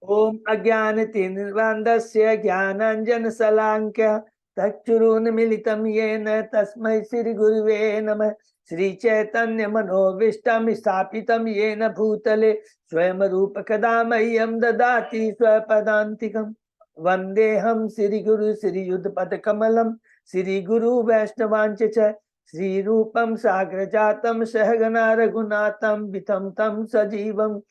ओम अज्ञानतिमिरान्धस्य ज्ञानाञ्जनशलाकया चक्षुरुन्मीलितं येन तस्मै श्रीगुरुवे नमः। श्रीचैतन्यमनोभीष्टं स्थापितं येन भूतले स्वयं रूप कदा मह्यं ददाति स्वपदान्तिकम्। वन्देऽहं श्रीगुरु श्रीयुतपदकमलं श्रीगुरु वैष्णवांच च श्रीरूपं साग्रजातं सहगना रघुनाथं वितं तं सजीवम्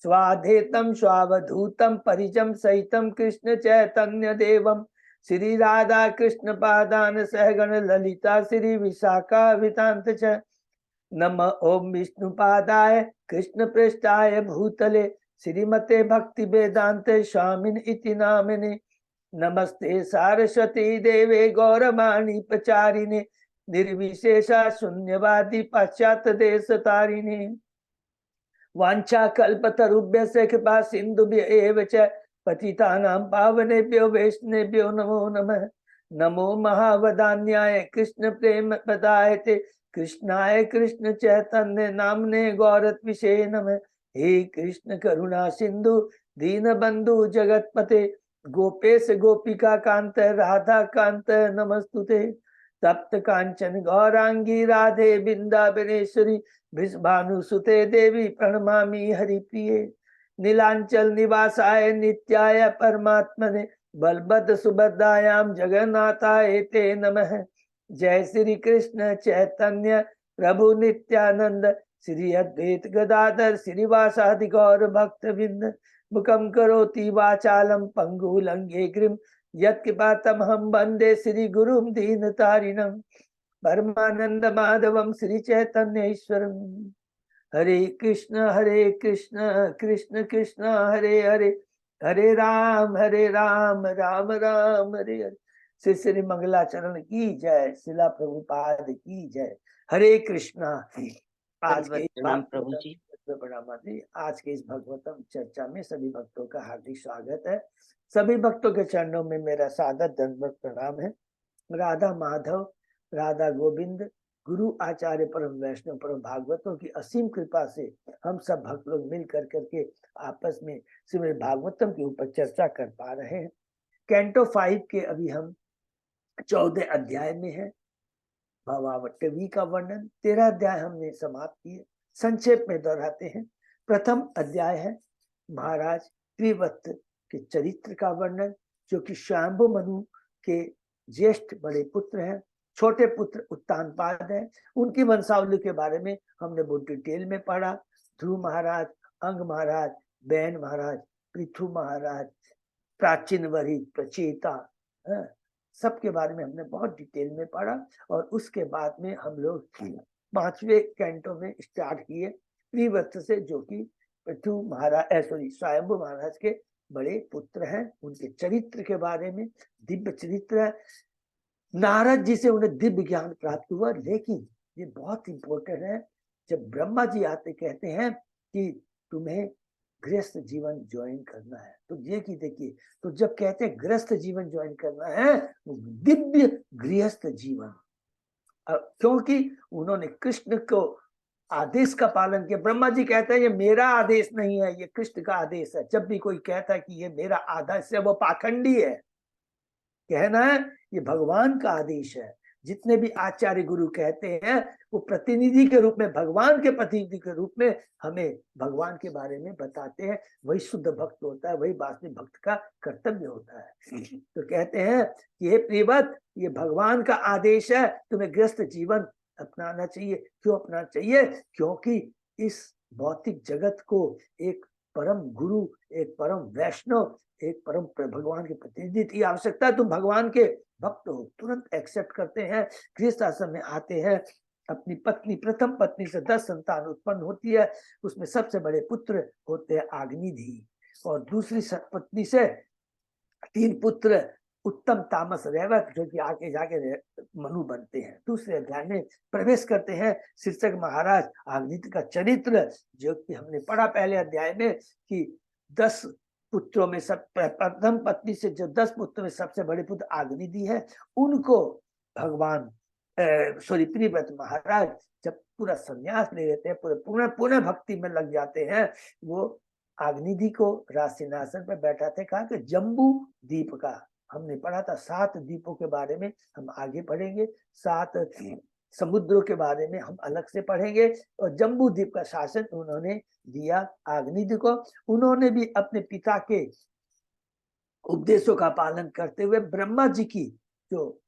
स्वाधेतम स्वावधूतम परिजम सहितम कृष्ण चैतन्य देवम श्री राधा कृष्ण पादान सहगण ललिता श्री विशाखा वितांत च नम ओम विष्णुपादाय कृष्ण पृष्ठाय भूतले श्रीमते भक्ति वेदांत स्वामिन इति नामिने नमस्ते सारस्वती देवे गौरवाणी प्रचारिणे निर्विशेषा शून्यवादी पाश्चात्य देश तारिणे वांछा कल्पतरुभ्यस्य कृपा सिन्धुभ्य एव च पतितानां पावनेभ्यो वैष्णवेभ्यो नमो नमः। नमो महावदान्याय कृष्ण प्रेम प्रदायते कृष्णाय कृष्ण चैतन्य नामने गौरत्विषे नमः। हे कृष्ण करुणा सिंधु दीन बंधु जगतपते गोपेश गोपिका कांत राधा कांत नमस्तुते। तप्त कांचन गौरांगी राधे बिंदाबनेश्वरी भानुसुते देवी प्रणमामि हरिप्रिये। नीलांचल निवासाय नित्याय परमात्मने बलभद्र सुभद्रायां जगन्नाथाय ते नमः। जय श्री कृष्ण चैतन्य प्रभु नित्यानंद श्री अद्वैत गदाधर श्रीवासादि गौर भक्तवृंद। मुखं करोति वाचालं पंगुलंघे गिरिं यत्कृपातमहं वन्दे श्री गुरुं दीनतारिणम्। परमानंद माधवम श्री चैतन्य ईश्वरम। हरे कृष्ण कृष्ण कृष्ण हरे हरे हरे राम राम राम हरे हरे। श्री श्री मंगलाचरण की जय, शिला प्रभुपाद की जय। हरे कृष्णा। आज के प्रणाम प्रभु जी। आज के इस भगवतम चर्चा में सभी भक्तों का हार्दिक स्वागत है। सभी भक्तों के चरणों में मेरा सादर दंडवत प्रणाम है। राधा माधव राधा गोविंद गुरु आचार्य परम वैष्णव परम भागवतों की असीम कृपा से हम सब भक्त लोग मिल कर करके आपस में श्रीमद् भागवतम के ऊपर चर्चा कर पा रहे हैं। कैंटो 5 के अभी हम 14 अध्याय में है। भावावट्टवी का वर्णन 13 अध्याय हमने समाप्त किए। संक्षेप में दोहराते हैं। प्रथम अध्याय है महाराज त्रिवत्त के चरित्र का वर्णन, जो कि स्वयंभु मनु के ज्येष्ठ बड़े पुत्र हैं। छोटे पुत्र उत्तानपाद है। उनकी वंशावली के बारे में हमने बहुत डिटेल में पढ़ा। ध्रुव महाराज, अंग महाराज, बैन महाराज, पृथु महाराज, प्राचीन वरी, प्रचेता, सबके बारे में हमने बहुत डिटेल में पढ़ा। और उसके बाद में हम लोग 5वें कैंटो में स्टार्ट किए त्रिवत्त से, जो कि पृथु महाराज स्वयंभु महाराज के बड़े पुत्र हैं। उनके चरित्र के बारे में, दिव्य चरित्र है। नारद जी से उन्हें दिव्य ज्ञान प्राप्त हुआ। लेकिन ये बहुत इंपॉर्टेंट है, जब ब्रह्मा जी आते कहते हैं कि तुम्हें गृहस्थ जीवन ज्वाइन करना है, तो ये कि देखिए, तो जब कहते हैं गृहस्थ जीवन ज्वाइन करना है, दिव्य गृहस्थ जीवन, क्योंकि उन्होंने कृष्ण को आदेश का पालन किया। ब्रह्मा जी कहते हैं ये मेरा आदेश नहीं है, ये कृष्ण का आदेश है। जब भी कोई कहता है कि ये मेरा आदेश है, वो पाखंडी है। कहना है ये भगवान का आदेश है। जितने भी आचार्य गुरु कहते हैं वो प्रतिनिधि के रूप में, भगवान के प्रतिनिधि के रूप में हमें भगवान के बारे में बताते हैं। वही शुद्ध भक्त होता है, वही वास्तविक भक्त का कर्तव्य होता है। तो कहते हैं कि हे प्रियव्रत, ये भगवान का आदेश है, तुम्हें गृहस्थ जीवन अपनाना चाहिए। क्यों अपनाना चाहिए? क्योंकि इस भौतिक जगत को एक परम गुरु, एक परम वैष्णव, एक परम भगवान के प्रतिनिधि की आवश्यकता है। तुम भगवान के भक्त हो, तुरंत एक्सेप्ट करते हैं, गृहस्थ आश्रम में आते हैं। अपनी पत्नी, प्रथम पत्नी से 10 संतान उत्पन्न होती है। उसमें सबसे बड़े पुत्र होते हैं अग्निधि, और दूसरी पत्नी से 3 पुत्र उत्तम तामस रैवत, जो कि आगे जाके मनु बनते हैं। दूसरे अध्याय में प्रवेश करते हैं। शीर्षक महाराज अग्निधि का चरित्र, जो कि हमने पढ़ा पहले अध्याय में कि 10 पुत्रों में प्रथम पत्नी से जो 10 पुत्रों में सबसे बड़े पुत्र अग्निधि है, उनको भगवान प्रियव्रत महाराज जब पूरा संन्यास ले लेते हैं, पुनः भक्ति में लग जाते हैं, वो अग्निधि को राज सिंहासन पर बैठा थे, कहा कि जम्बू द्वीप का हमने पढ़ा था, 7 द्वीपों के बारे में हम आगे पढ़ेंगे, 7 समुद्रों के बारे में हम अलग से पढ़ेंगे। और जम्बू द्वीप का शासन उन्होंने दिया अग्निधि को। उन्होंने भी अपने पिता के उपदेशों का पालन करते हुए ब्रह्मा जी की जो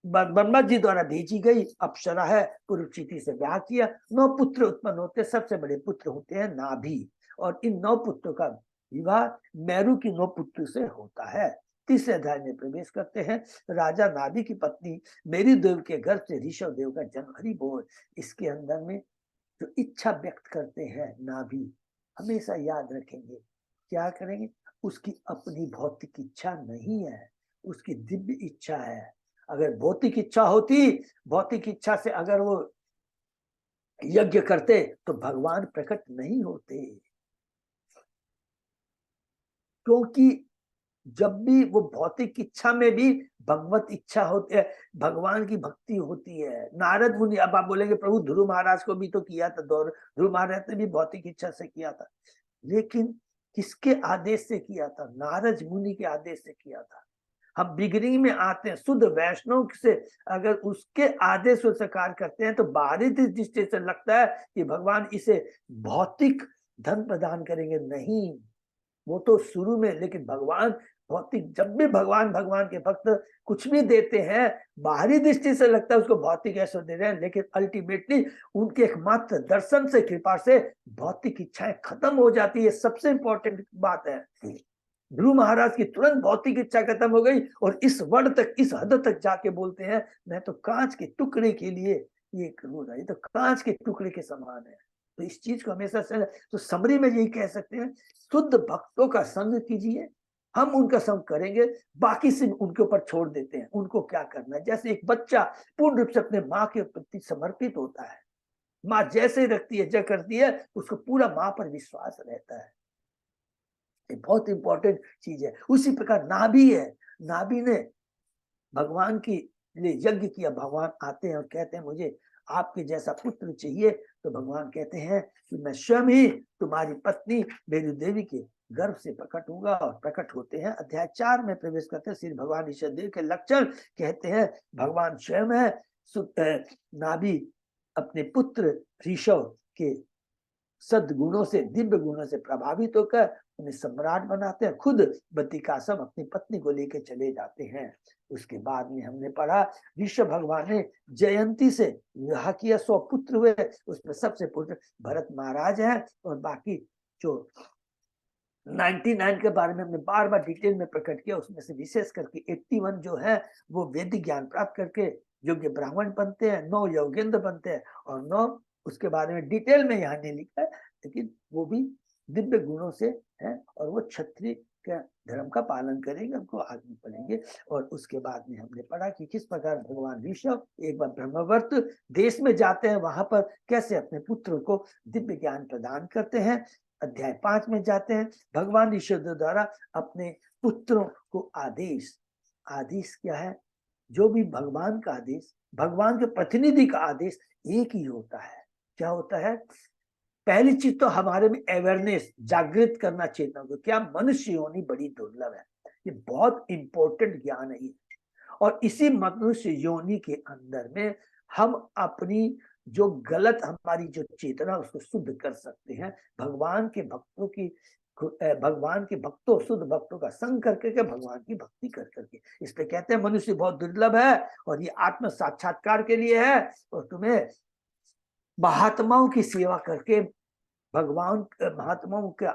ब्रह्मा जी द्वारा भेजी गई अप्सरा है पुरुचिति से ब्याह किया। 9 पुत्र उत्पन्न होते, सबसे बड़े पुत्र होते हैं नाभि, और इन 9 पुत्रों का विवाह मेरु की 9 पुत्र से होता है। तीसरे अध्याय में प्रवेश करते हैं। राजा नाभि की पत्नी मेरी देव के घर से ऋषभ देव का जन्म। हरि बोल। इसके अंदर में जो इच्छा व्यक्त करते हैं नाभि, हमेशा याद रखेंगे, क्या करेंगे, उसकी अपनी भौतिक इच्छा नहीं है, उसकी दिव्य इच्छा है। अगर भौतिक इच्छा होती, भौतिक इच्छा से अगर वो यज्ञ करते तो भगवान प्रकट नहीं होते, क्योंकि जब भी वो भौतिक इच्छा में भी भगवत इच्छा होती है, भगवान की भक्ति होती है। नारद मुनि, अब आप बोलेंगे प्रभु ध्रुव महाराज को भी तो किया था, ध्रुव महाराज ने भी भौतिक इच्छा से किया था, लेकिन किसके आदेश से किया था? नारद मुनि के आदेश से किया था। हम बिगड़ी में आते हैं, शुद्ध वैष्णव से अगर उसके आदेश से कार्य करते हैं तो बाहरी दृष्टि से लगता है कि भगवान इसे भौतिक धन प्रदान करेंगे, नहीं, वो तो शुरू में, लेकिन भगवान भौतिक, जब भी भगवान के भक्त कुछ भी देते हैं, बाहरी दृष्टि से लगता है उसको भौतिक ऐसा दे रहे हैं, लेकिन अल्टीमेटली उनके एकमात्र दर्शन से, कृपा से भौतिक इच्छाएं खत्म हो जाती है। सबसे इंपॉर्टेंट बात है, ध्रुव महाराज की तुरंत भौतिक इच्छा खत्म हो गई और इस वर्ड तक, इस हद तक जाके बोलते हैं, मैं तो कांच के टुकड़े के लिए ये करूंगा, ये तो कांच के टुकड़े के समान है। तो इस चीज को हमेशा से, तो समरी में यही कह सकते हैं, शुद्ध भक्तों का संग कीजिए, हम उनका संग करेंगे, बाकी से उनके ऊपर छोड़ देते हैं, उनको क्या करना है। जैसे एक बच्चा पूर्ण रूप से अपने माँ के प्रति समर्पित होता है, माँ जैसे रखती है, जब करती है, उसको पूरा माँ पर विश्वास रहता है। ये बहुत इंपॉर्टेंट चीज है। उसी प्रकार नाभि है, नाभि ने भगवान की लिए यज्ञ किया। भगवान आते हैं और कहते हैं मुझे आपके जैसा पुत्र चाहिए, तो भगवान कहते हैं कि मैं स्वयं ही तुम्हारी पत्नी मेरी देवी के गर्भ से प्रकट होगा, और प्रकट होते हैं। अध्याय 4 में प्रवेश करते हैं। श्री भगवान ईश्वर देव के लक्षण कहते हैं, भगवान स्वयं है। नाभि अपने पुत्र ऋषभ के सद्गुणों से, दिव्य गुणों से प्रभावित होकर उन्हें सम्राट बनाते हैं। खुद बद्रिकाश्रम अपनी पत्नी को लेकर चले जाते हैं। उसके बाद में हमने पढ़ा, ऋषभ भगवान ने जयंती से विवाह किया, 100 पुत्र हुए, उसमें सबसे पुत्र भरत महाराज हैं, और बाकी जो 99 के बारे में हमने बार बार डिटेल में प्रकट किया, उसमें से विशेष करके 81 जो है वो वैदिक ज्ञान प्राप्त करके योग्य ब्राह्मण बनते हैं, 9 योगेंद्र बनते हैं, और 9 उसके बारे में डिटेल में यहाँ नहीं लिखा है, लेकिन वो भी दिव्य गुणों से है, और वो क्षत्रिय के धर्म का पालन करेंगे, हमको आगे पढ़ेंगे। और उसके बाद में हमने पढ़ा कि किस प्रकार भगवान ऋषभ एक बार ब्रह्मवर्त देश में जाते हैं, वहां पर कैसे अपने पुत्रों को दिव्य ज्ञान प्रदान करते हैं। अध्याय 5 में जाते हैं, भगवान ईश्वर द्वारा अपने पुत्रों को आदेश, आदेश क्या है, जो भी भगवान का आदेश, भगवान के प्रतिनिधि का आदेश एक ही होता है। क्या होता है? पहली चीज तो हमारे में अवेयरनेस, जागृत करना चेतना को, क्या मनुष्य योनि बड़ी दुर्लभ है, ये बहुत इंपॉर्टेंट ज्ञान है ये। और इसी मनुष्य योनि के अंदर में हम अपनी जो गलत हमारी जो चेतना उसको शुद्ध कर सकते हैं, भगवान के भक्तों की, भगवान के भक्तों, शुद्ध भक्तों का संग करके के, भगवान की भक्ति कर करके। इसलिए कहते हैं मनुष्य बहुत दुर्लभ है, और ये आत्म साक्षात्कार के लिए है, और तुम्हें महात्माओं की सेवा करके, भगवान महात्माओं का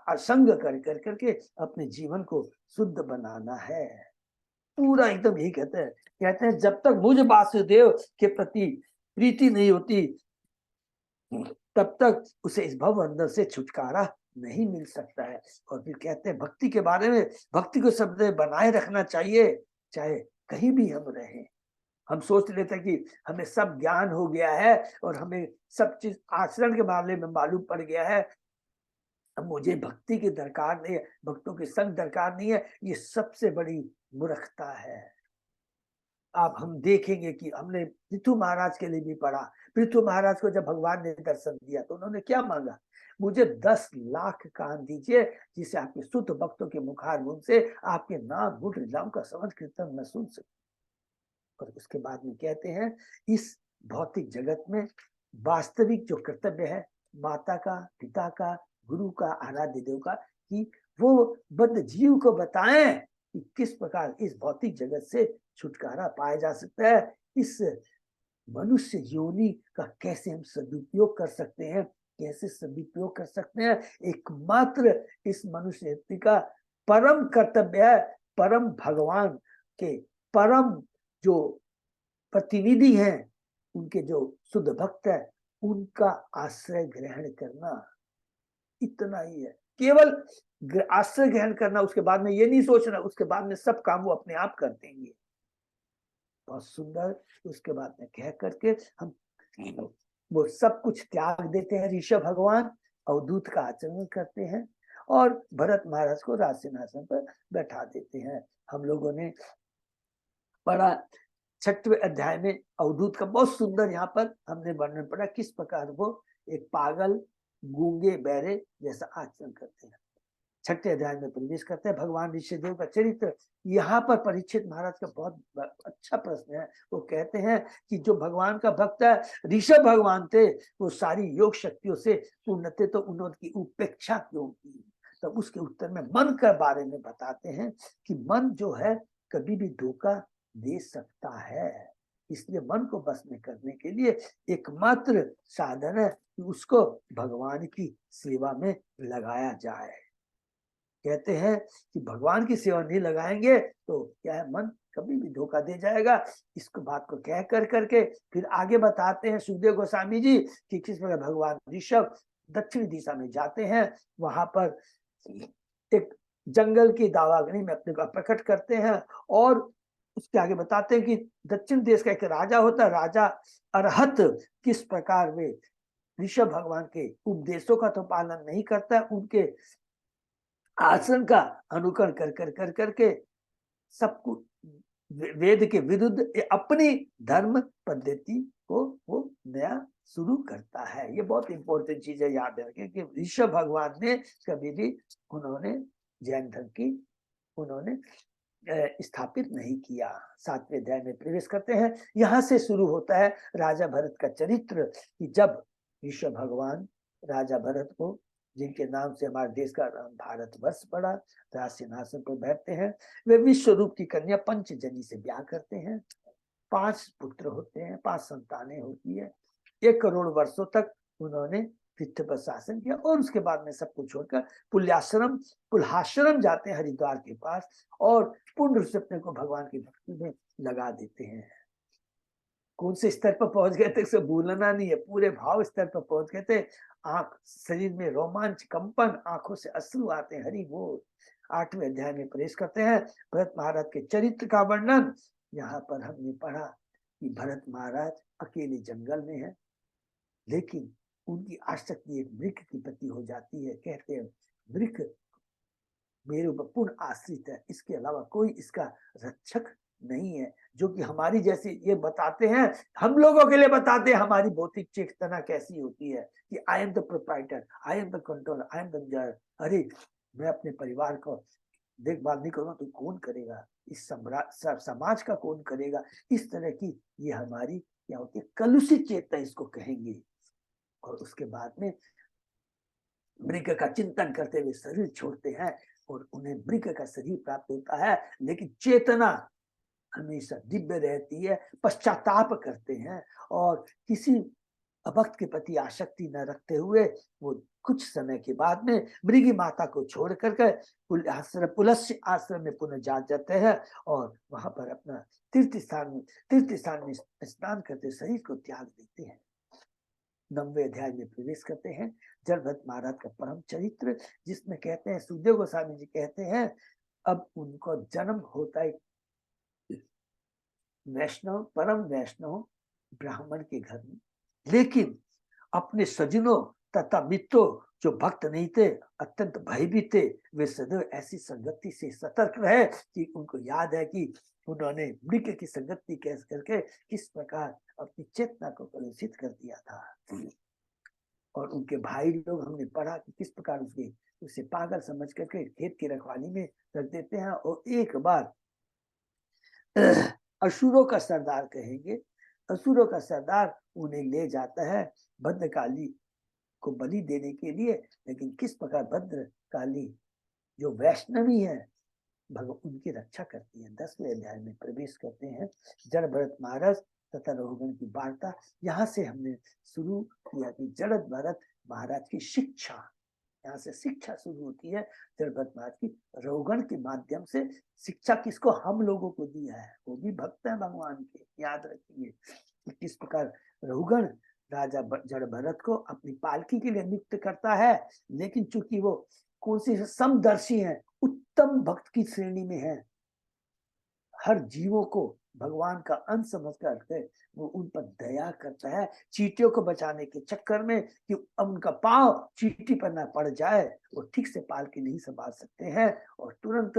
असंग कर करके अपने जीवन को शुद्ध बनाना है। पूरा एकदम यही कहते हैं जब तक मुझ वासुदेव के प्रति प्रीति नहीं होती, तब तक उसे इस भव बंधन से छुटकारा नहीं मिल सकता है। और फिर कहते हैं भक्ति के बारे में, भक्ति को शब्द बनाए रखना चाहिए, चाहे कहीं भी हम रहें। हम सोच लेते हैं कि हमें सब ज्ञान हो गया है और हमें सब चीज आचरण के बारे में मालूम पड़ गया है, अब मुझे भक्ति की दरकार नहीं है, भक्तों की संग दरकार नहीं है। ये सबसे बड़ी मूर्खता है। अब हम देखेंगे कि हमने पृथु महाराज के लिए भी पढ़ा। पृथु महाराज को जब भगवान ने दर्शन दिया तो उन्होंने क्या मांगा? मुझे 10 लाख कान दीजिए जिसे आपके शुद्ध भक्तों के मुखार मुंह से आपके नाम गुण लीलाओं का समझ कीर्तन मैं सुन सकूं। और उसके बाद में कहते हैं इस भौतिक जगत में वास्तविक जो कर्तव्य है माता का, पिता का, गुरु का, आराध्य देव का, कि वो बद्ध जीव को बताएं कि किस प्रकार इस भौतिक जगत से छुटकारा पाया जा सकता है, इस मनुष्य योनि का कैसे हम सदुपयोग कर सकते हैं, कैसे सदुपयोग कर सकते हैं। एकमात्र इस मनुष्य जाति का परम कर्तव्य है, परम भगवान के परम जो प्रतिनिधि हैं, उनके जो शुद्ध भक्त है, उनका आश्रय ग्रहण करना, इतना ही है। केवल आश्रय ग्रहण करना, उसके बाद में ये नहीं सोचना उसके बाद में सब काम वो अपने आप कर देंगे। बहुत सुंदर। उसके बाद में कह करके हम वो सब कुछ त्याग देते हैं। ऋषभ भगवान अवधूत का आचरण करते हैं और भरत महाराज को राज सिंहासन पर बैठा देते हैं। हम लोगों ने पढ़ा 6वें अध्याय में अवधूत का बहुत सुंदर यहाँ पर हमने वर्णन पढ़ा, किस प्रकार वो एक पागल गूंगे बहरे जैसा आचरण करते हैं। 6ठे अध्याय में प्रवेश करते हैं। भगवान ऋषिदेव का चरित्र यहाँ पर परीक्षित महाराज का बहुत अच्छा प्रश्न है। वो कहते हैं कि जो भगवान का भक्त है ऋषभ भगवान थे, वो सारी योग शक्तियों से पूर्ण थे, तो उन्होंने उपेक्षा क्यों की? तो उसके उत्तर में मन के बारे में बताते हैं कि मन जो है कभी भी धोखा दे सकता है, इसलिए मन को बस में करने के लिए एकमात्र साधन है कि उसको भगवान की सेवा में लगाया जाए। कहते हैं कि भगवान की सेवा नहीं लगाएंगे तो क्या है, मन कभी भी धोखा दे जाएगा। इसको बात को कह कर करके फिर आगे बताते हैं सुखदेव गोस्वामी जी कि किस प्रकार भगवान ऋषभ दक्षिण दिशा में जाते हैं, वहां पर एक जंगल की दावाग्नि में अपने को प्रकट करते हैं और उसके आगे बताते हैं कि दक्षिण देश का एक राजा होता है, राजा अरहत, किस प्रकार वे ऋषभ भगवान के उपदेशों का तो पालन नहीं करता, उनके आचरण का अनुकरण कर करके सब कुछ वेद के विरुद्ध अपनी धर्म पद्धति को वो नया शुरू करता है। ये बहुत इंपॉर्टेंट चीज है, याद रखें कि ऋषभ भगवान ने कभी भी उन्होंने जैन धर्म की उन्होंने स्थापित नहीं किया। 7वें अध्याय में प्रवेश करते हैं। यहाँ से शुरू होता है राजा भरत का चरित्र कि जब ऋषभ भगवान राजा भरत को, जिनके नाम से हमारे देश का नाम भारतवर्ष पड़ा, राज सिंहासन पर बैठते हैं। वे विश्व रूप की कन्या पंचजनी से ब्याह करते हैं। 5 पुत्र होते हैं, 5 संतानें होती है। 1 करोड़ वर्षों तक उन्होंने पृथ्वी पर शासन किया और उसके बाद में सब कुछ छोड़कर पुल्हाश्रम जाते हैं हरिद्वार के पास और पूर्ण रूप से अपने को भगवान की भक्ति में लगा देते हैं। कौन से स्तर पर पहुंच गए थे इसे भूलना नहीं है, पूरे भाव स्तर पर पहुंच गए थे। आंख शरीर में रोमांच कंपन, आंखों से अश्रु आते हैं। हरि बोल। 8वें अध्याय में प्रवेश करते हैं। भरत महाराज के चरित्र का वर्णन यहाँ पर हमने पढ़ा कि भरत महाराज अकेले जंगल में है, लेकिन उनकी आसक्ति एक वृक्ष की प्रति हो जाती है। कहते हैं वृक्ष मेरे ऊपर पूर्ण आश्रित है, इसके अलावा कोई इसका रक्षक नहीं है। जो कि हमारी जैसी ये बताते हैं, हम लोगों के लिए बताते हैं हमारी भौतिक चेतना कैसी होती है कि I am the proprietor, I am the controller, I am the जज। अरे मैं अपने परिवार को देखभाल नहीं करूंगा तो कौन करेगा, इस समाज का कौन करेगा। इस तरह की ये हमारी क्या होती है, कलुषित चेतना इसको कहेंगे। और उसके बाद में मृग का चिंतन करते हुए शरीर छोड़ते हैं और उन्हें मृग का शरीर प्राप्त होता है, लेकिन चेतना हमेशा दिव्य रहती है। पश्चाताप करते हैं और किसी भक्त के प्रति आसक्ति न रखते हुए वो कुछ समय के बाद में मृगी माता को छोड़ करके पुलस्य आश्रम में पुनः जा जाते हैं और वहां पर अपना तीर्थ स्थान में स्नान करते शरीर को त्याग देते हैं। 9वें अध्याय में प्रवेश करते हैं। जड़भरत महाराज का परम चरित्र, जिसमें कहते हैं सुखदेव गोस्वामी जी कहते हैं अब उनको जन्म होता है वैष्णव, परम वैष्णव ब्राह्मण के घर में, लेकिन अपने सज्जनों तथा मित्रों जो भक्त नहीं थे, अत्यंत भयभीत थे, वे सदैव ऐसी संगति से सतर्क रहे कि उनको याद है कि उन्होंने मृग की संगति कैसे करके किस प्रकार अपनी चेतना को कलुषित कर दिया था। और उनके भाई लोग, हमने पढ़ा कि किस प्रकार उसे पागल समझ करके खेत की रखवाली में रख देते हैं। और एक बार असुरों का सरदार कहेंगे, असुरों का सरदार उन्हें ले जाता है भद्रकाली को बलि देने के लिए। लेकिन किस प्रकार भद्रकाली जो वैष्णवी है उनकी रक्षा करती है। 10वें अध्याय में प्रवेश करते हैं। जड़ भरत महाराज तथा रघुगण की वार्ता, यहाँ से हमने शुरू किया कि जड़ भरत महाराज की शिक्षा, यहाँ से शिक्षा शुरू होती है। जड़ भरत महाराज की रघुगण के माध्यम से शिक्षा किसको, हम लोगों को दिया है। वो भी भक्त हैं भगवान के, याद रखिए कि किस प्रकार रघुगण राजा जड़ भरत को अपनी पालकी के लिए नियुक्त करता है। लेकिन चूंकि वो कौन सी समदर्शी है, उत्तम भक्त की श्रेणी में है, हर जीवों को भगवान का अंश समझ करके वो उन पर दया करता है। चींटियों को बचाने के चक्कर में कि उनका पांव चींटी पर ना पड़ जाए, वो ठीक से पालकी नहीं संभाल सकते हैं और तुरंत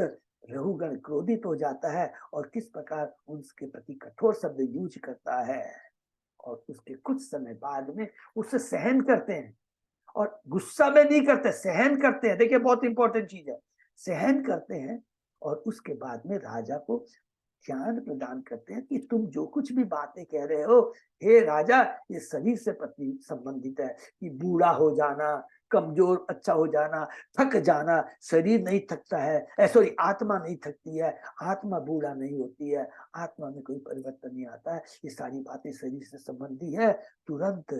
रघुगण क्रोधित हो जाता है और किस प्रकार उसके प्रति कठोर शब्द यूज करता है। और उसके कुछ समय बाद में उसे सहन करते हैं, और गुस्सा में नहीं करते, सहन करते हैं। देखिए बहुत इंपॉर्टेंट चीज है, सहन करते हैं। और उसके बाद में राजा को ज्ञान प्रदान करते हैं कि तुम जो कुछ भी बातें कह रहे हो, हे राजा, ये शरीर से प्रति संबंधित है कि बूढ़ा हो जाना, कमजोर अच्छा हो जाना, थक जाना। शरीर नहीं थकता है, सॉरी, आत्मा नहीं थकती है, आत्मा बूढ़ा नहीं होती है, आत्मा में कोई परिवर्तन नहीं आता है। ये सारी बातें शरीर से संबंधी है। तुरंत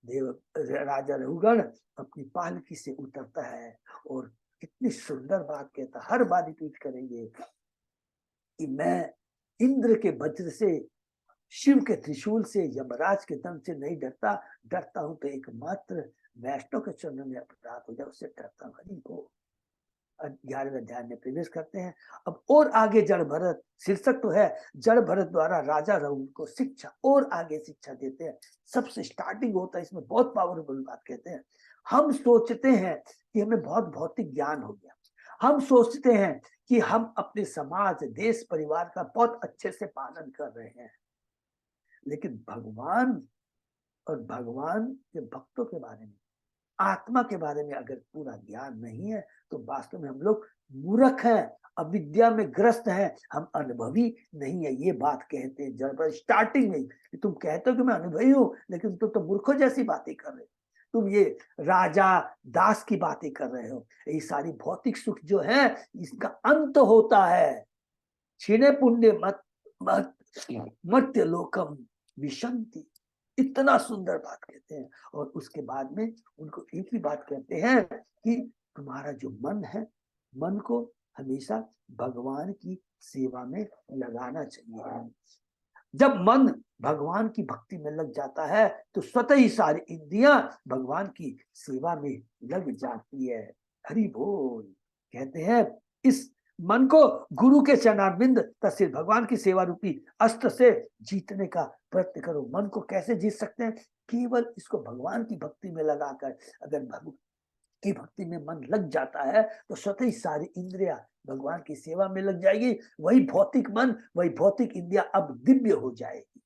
राजा रघुगण अपनी पालकी से उतरता है और कितनी सुंदर बात कहता, हर बार रिपीट करेंगे कि मैं इंद्र के वज्र से, शिव के त्रिशूल से, यमराज के दंड से नहीं डरता, डरता हूं तो एकमात्र वैष्णव के चरणों में अपराध हो जाए उससे डरता हूं। हरि को 11वें अध्याय में प्रवेश करते हैं। अब और आगे जड़ भरत, शीर्षक तो है जड़ भरत द्वारा राजा रघुगण को शिक्षा, और आगे शिक्षा देते हैं। सबसे स्टार्टिंग होता है, इसमें बहुत पावरफुल बात कहते हैं। हम सोचते हैं कि हमें बहुत भौतिक ज्ञान हो गया, हम सोचते हैं कि हम अपने समाज, देश, परिवार का बहुत अच्छे से पालन कर रहे हैं। लेकिन भगवान और भगवान के भक्तों के बारे में, आत्मा के बारे में अगर पूरा ज्ञान नहीं है तो वास्तव में हम लोग मूर्ख हैं, अविद्या में ग्रस्त हैं, हम अनुभवी नहीं है। ये बात कहते हैं जड़ भरत स्टार्टिंग में कि तुम कहते हो कि मैं अनुभवी हूं, लेकिन तुम तो मूर्खों जैसी बातें कर रहे हो। तुम ये राजा दास की बातें कर रहे हो। ये सारी भौतिक सुख जो है इसका अंत होता है। क्षीणे पुण्य मत मत मर्त्य लोकम विशंति। इतना सुंदर बात कहते हैं। और उसके बाद में उनको एक ही बात कहते हैं कि तुम्हारा जो मन है, मन को हमेशा भगवान की सेवा में लगाना चाहिए। जब मन भगवान की भक्ति में लग जाता है तो स्वतः ही सारी इंद्रियां भगवान की सेवा में लग जाती है। हरि बोल। कहते हैं इस मन को गुरु के चरणारविंद तथा भगवान की सेवा रूपी अस्त्र से जीतने का प्रयत्न करो। मन को कैसे जीत सकते हैं? केवल इसको भगवान की भक्ति में लगाकर। अगर भगवान की भक्ति में मन लग जाता है तो स्वतः ही सारी इंद्रियां भगवान की सेवा में लग जाएगी। वही भौतिक मन, वही भौतिक इंद्रिया अब दिव्य हो जाएगी।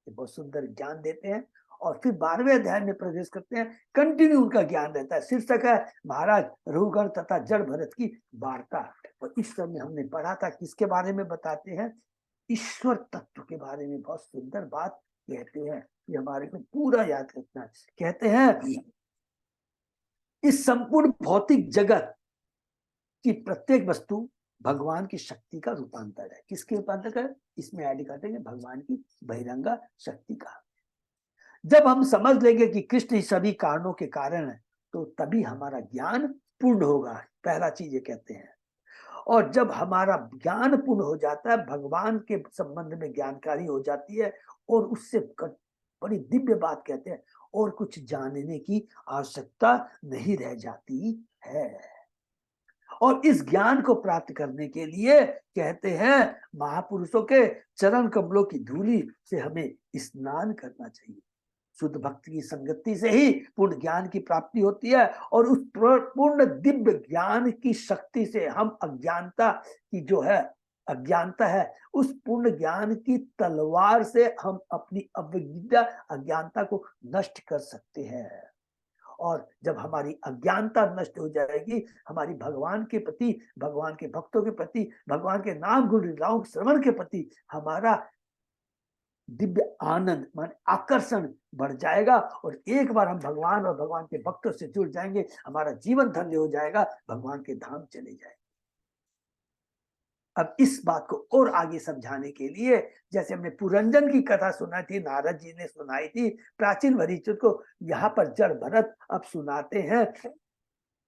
ये बहुत सुंदर ज्ञान देते हैं। और फिर 12वें अध्याय में प्रवेश करते हैं। कंटिन्यू उनका ज्ञान रहता है। शीर्षक है महाराज रघुगण तथा जड़ भरत की वार्ता। और इस समय हमने पढ़ा था किसके बारे में बताते हैं? ईश्वर तत्व के बारे में बहुत सुंदर बात कहते हैं। ये हमारे को पूरा याद रखना है। कहते हैं इस संपूर्ण भौतिक जगत की प्रत्येक वस्तु भगवान की शक्ति का रूपांतर है। किसके रूपांतर है? इसमें ऐड करते हैं भगवान की बहिरंगा शक्ति का। जब हम समझ लेंगे कि कृष्ण ही सभी कारणों के कारण है तो तभी हमारा ज्ञान पूर्ण होगा। पहला चीज ये कहते हैं। और जब हमारा ज्ञान पूर्ण हो जाता है, भगवान के संबंध में ज्ञानकारी हो जाती है, और उससे बड़ी दिव्य बात कहते हैं, और कुछ जानने की आवश्यकता नहीं रह जाती है। और इस ज्ञान को प्राप्त करने के लिए कहते हैं महापुरुषों के चरण कमलों की धूली से हमें स्नान करना चाहिए। शुद्ध भक्ति की संगति से ही पूर्ण ज्ञान की प्राप्ति होती है। और उस पूर्ण दिव्य ज्ञान की शक्ति से हम अज्ञानता की जो है, अज्ञानता है, उस पूर्ण ज्ञान की तलवार से हम अपनी अविद्या, अज्ञानता को नष्ट कर सकते हैं। और जब हमारी अज्ञानता नष्ट हो जाएगी, हमारी भगवान के प्रति, भगवान के भक्तों के प्रति, भगवान के नाम गुण लीलाओं श्रवण के प्रति हमारा दिव्य आनंद मान आकर्षण बढ़ जाएगा। और एक बार हम भगवान और भगवान के भक्तों से जुड़ जाएंगे, हमारा जीवन धन्य हो जाएगा, भगवान के धाम चले जाएंगे। अब इस बात को और आगे समझाने के लिए, जैसे हमने पुरंजन की कथा सुनाई थी, नारद जी ने सुनाई थी प्राचीन वरिष्ठ को, यहाँ पर जड़ भरत अब सुनाते हैं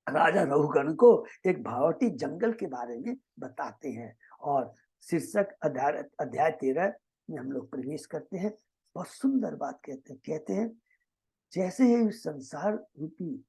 राजा रघुगण को एक भावटी जंगल के बारे में बताते हैं। और शीर्षक अध्याय 13 में हम लोग प्रवेश करते हैं। बहुत सुंदर बात कहते हैं जैसे ही संसार रूपी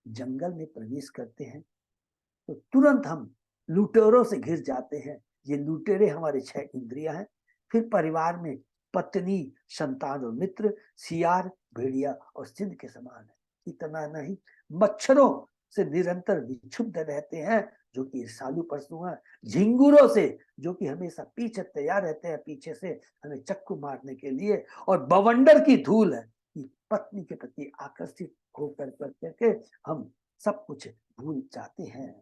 जंगल में प्रवेश करते हैं तो तुरंत हम लुटेरों से घिर जाते हैं। ये लुटेरे हमारे 6 इंद्रियां हैं। फिर परिवार में पत्नी, संतान और मित्र सियार, भेड़िया और सिंह के समान है। इतना नहीं, मच्छरों से निरंतर विक्षुब्ध रहते हैं जो कि ईर्ष्यालु पशु हैं, झिंगुरों से जो कि हमेशा पीछे तैयार रहते हैं पीछे से हमें चक्कू मारने के लिए, और बवंडर की धूल है कि पत्नी के प्रति आकर्षित होकर करके हम सब कुछ भूल जाते हैं।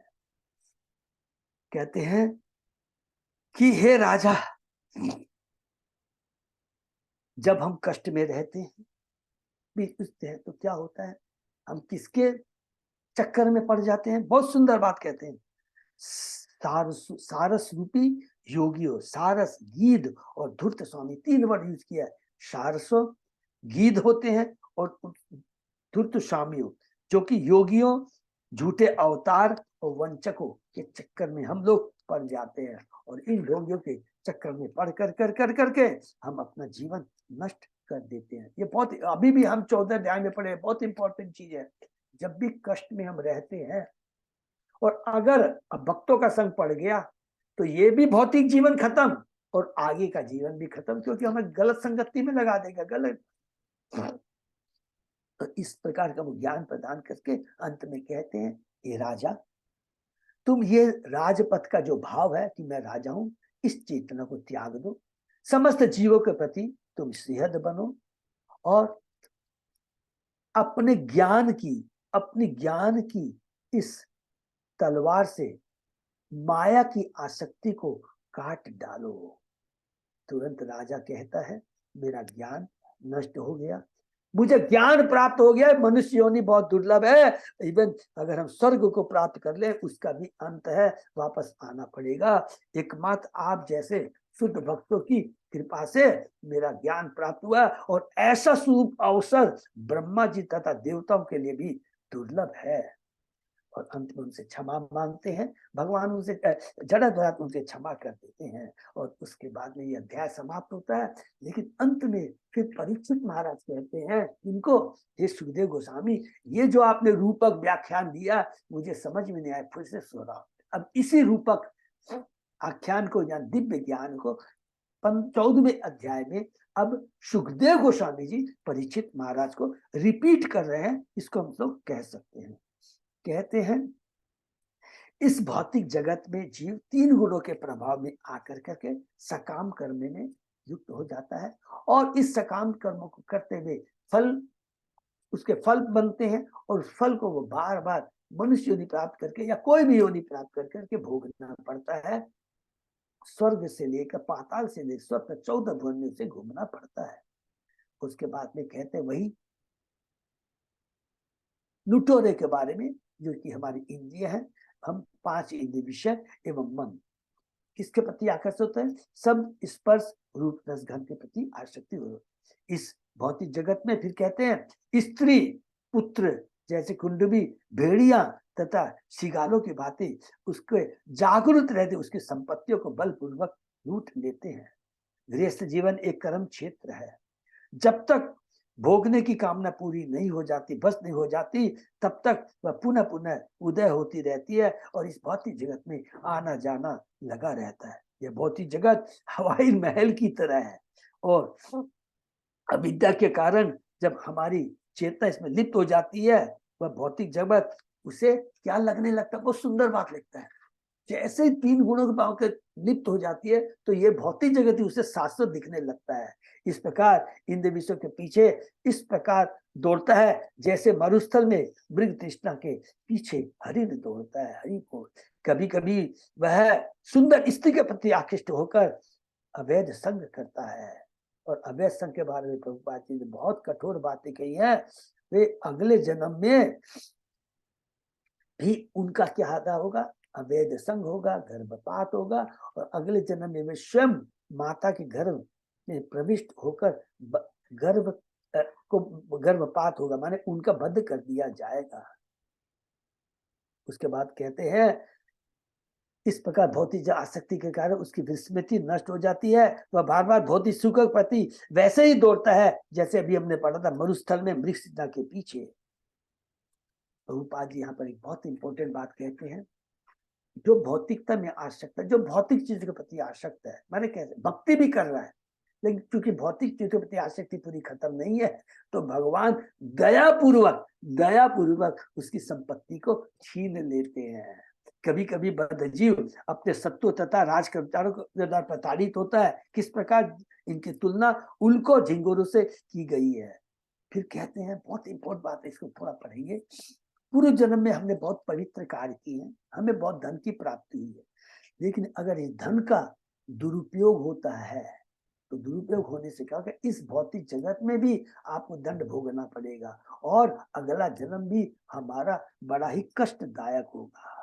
कहते हैं कि हे राजा, जब हम कष्ट में रहते हैं तो क्या होता है, हम किसके चक्कर में पड़ जाते हैं। बहुत सुंदर बात कहते हैं, सारस रूपी योगियों, सारस, गीध और धूर्त स्वामी, 3 वर्ड यूज किया है। सारसो गीध होते हैं और धूर्त स्वामियों जो कि योगियों, झूठे अवतार और वंचकों के चक्कर में हम लोग पड़ जाते हैं। और इन योगियों के चक्कर में पढ़ करके हम अपना जीवन नष्ट कर देते हैं। ये बहुत, अभी भी हम 14 अध्याय में पढ़े, बहुत इंपॉर्टेंट चीज है। जब भी कष्ट में हम रहते हैं और अगर भक्तों का संग पड़ गया तो ये भी भौतिक जीवन खत्म और आगे का जीवन भी खत्म, क्योंकि हमें गलत संगति में लगा देगा, गलत। तो इस प्रकार का वो ज्ञान प्रदान करके अंत में कहते हैं, हे राजा, तुम ये राजपथ का जो भाव है कि मैं राजा हूं, इस चेतना को त्याग दो। समस्त जीवों के प्रति तुम सिंहद बनो और अपने ज्ञान की इस तलवार से माया की आसक्ति को काट डालो। तुरंत राजा कहता है, मेरा ज्ञान नष्ट हो गया, मुझे ज्ञान प्राप्त हो गया। मनुष्य योनि बहुत दुर्लभ है, इवन अगर हम स्वर्ग को प्राप्त कर ले उसका भी अंत है, वापस आना पड़ेगा। एकमात्र आप जैसे शुद्ध भक्तों की कृपा से मेरा ज्ञान प्राप्त हुआ, और ऐसा शुभ अवसर ब्रह्मा जी तथा देवताओं के लिए भी दुर्लभ है। और अंत में उनसे क्षमा मांगते हैं, भगवान उनसे जड़ा उनसे क्षमा कर देते हैं। और उसके बाद में ये अध्याय समाप्त होता है। लेकिन अंत में फिर परीक्षित महाराज कहते हैं इनको, हे सुखदेव गोस्वामी, ये जो आपने रूपक व्याख्यान दिया मुझे समझ में नहीं आया, फिर से सो रहा। अब इसी रूपक आख्यान को या दिव्य ज्ञान को 14वें अध्याय में अब सुखदेव गोस्वामी जी परीक्षित महाराज को रिपीट कर रहे हैं। इसको हम लोग कह सकते हैं। कहते हैं, इस भौतिक जगत में जीव 3 गुणों के प्रभाव में आकर करके सकाम कर्म में युक्त हो जाता है, और इस सकाम कर्मों को करते हुए उसके फल बनते हैं, और उस फल को वो बार बार मनुष्य योनि प्राप्त करके या कोई भी योनि प्राप्त करके भोगना पड़ता है। स्वर्ग से लेकर पाताल से लेकर स्वर्ग 14 भुवन में से घूमना पड़ता है। उसके बाद में कहते हैं वही लुटोरे के बारे में, जो कि हमारी इंद्रिय है। हम 5 इंद्रिय, विषय एवं मन, किसके प्रति आकर्षित होते हैं, सब स्पर्श रूप रस गंध के प्रति आसक्ति हो इस भौतिक जगत में। फिर कहते हैं स्त्री पुत्र जैसे कुंडवी, भेड़िया तथा शिगालों की भांति उसके जागरूक रहते उसकी संपत्तियों को बलपूर्वक लूट लेते हैं। गृहस्थ जीवन एक कर्म क्षेत्र है। जब तक भोगने की कामना पूरी नहीं हो जाती, बस नहीं हो जाती, तब तक वह पुनः पुनः उदय होती रहती है और इस भौतिक जगत में आना जाना लगा रहता है। यह भौतिक जगत हवाई महल की तरह है, और अविद्या के कारण जब हमारी चेतना इसमें लिप्त हो जाती है, वह भौतिक जगत उसे क्या लगने लगता है, बहुत सुंदर बात लगता है। जैसे 3 गुणों के भाव के लिप्त हो जाती है तो ये भौतिक जगत ही उसे शाश्वत दिखने लगता है। इस प्रकार इंद्रिय विषयों के पीछे इस प्रकार दौड़ता है, जैसे मरुस्थल में मृग तृष्णा के पीछे हरिण दौड़ता है। हरि को कभी कभी वह सुंदर स्त्री के प्रति आकृष्ट होकर अवैध संग करता है। और अवैध संग के बारे में प्रभुपाद जी ने बहुत कठोर बातें कही है। वे अगले जन्म में भी उनका क्या हादा होगा, अवैध संग होगा, गर्भपात होगा, और अगले जन्म में वे स्वयं माता के गर्भ में प्रविष्ट होकर गर्भ को गर्भपात होगा, माने उनका वध कर दिया जाएगा। उसके बाद कहते हैं इस प्रकार भौतिक आसक्ति के कारण उसकी विस्मृति नष्ट हो जाती है, वह बार बार भौतिक सुख के प्रति वैसे ही दौड़ता है जैसे अभी हमने पढ़ा था मरुस्थल में मृग तृष्णा के पीछे। प्रभुपाद जी यहाँ पर एक बहुत इंपॉर्टेंट बात कहते हैं, जो भौतिकता में आसक्त है, जो भौतिक चीज के प्रति आसक्त है, माने कैसे भक्ति भी कर रहा है, लेकिन क्योंकि भौतिक चीज के प्रति आसक्ति पूरी खत्म नहीं है, तो भगवान दया पूर्वक उसकी संपत्ति को छीन लेते हैं। कभी कभी बद्धजीव अपने सत्व तथा राज कर्मचारियों को प्रताड़ित होता है। किस प्रकार इनकी तुलना उल्को झिंगुरों से की गई है। फिर कहते हैं, बहुत इंपॉर्टेंट बात है, इसको थोड़ा पढ़ेंगे। पूर्व जन्म में हमने बहुत पवित्र कार्य किए हैं, हमें बहुत धन की प्राप्ति हुई है, लेकिन अगर इस धन का दुरुपयोग होता है तो दुरुपयोग होने से क्या होगा, इस भौतिक जगत में भी आपको दंड भोगना पड़ेगा और अगला जन्म भी हमारा बड़ा ही कष्टदायक होगा।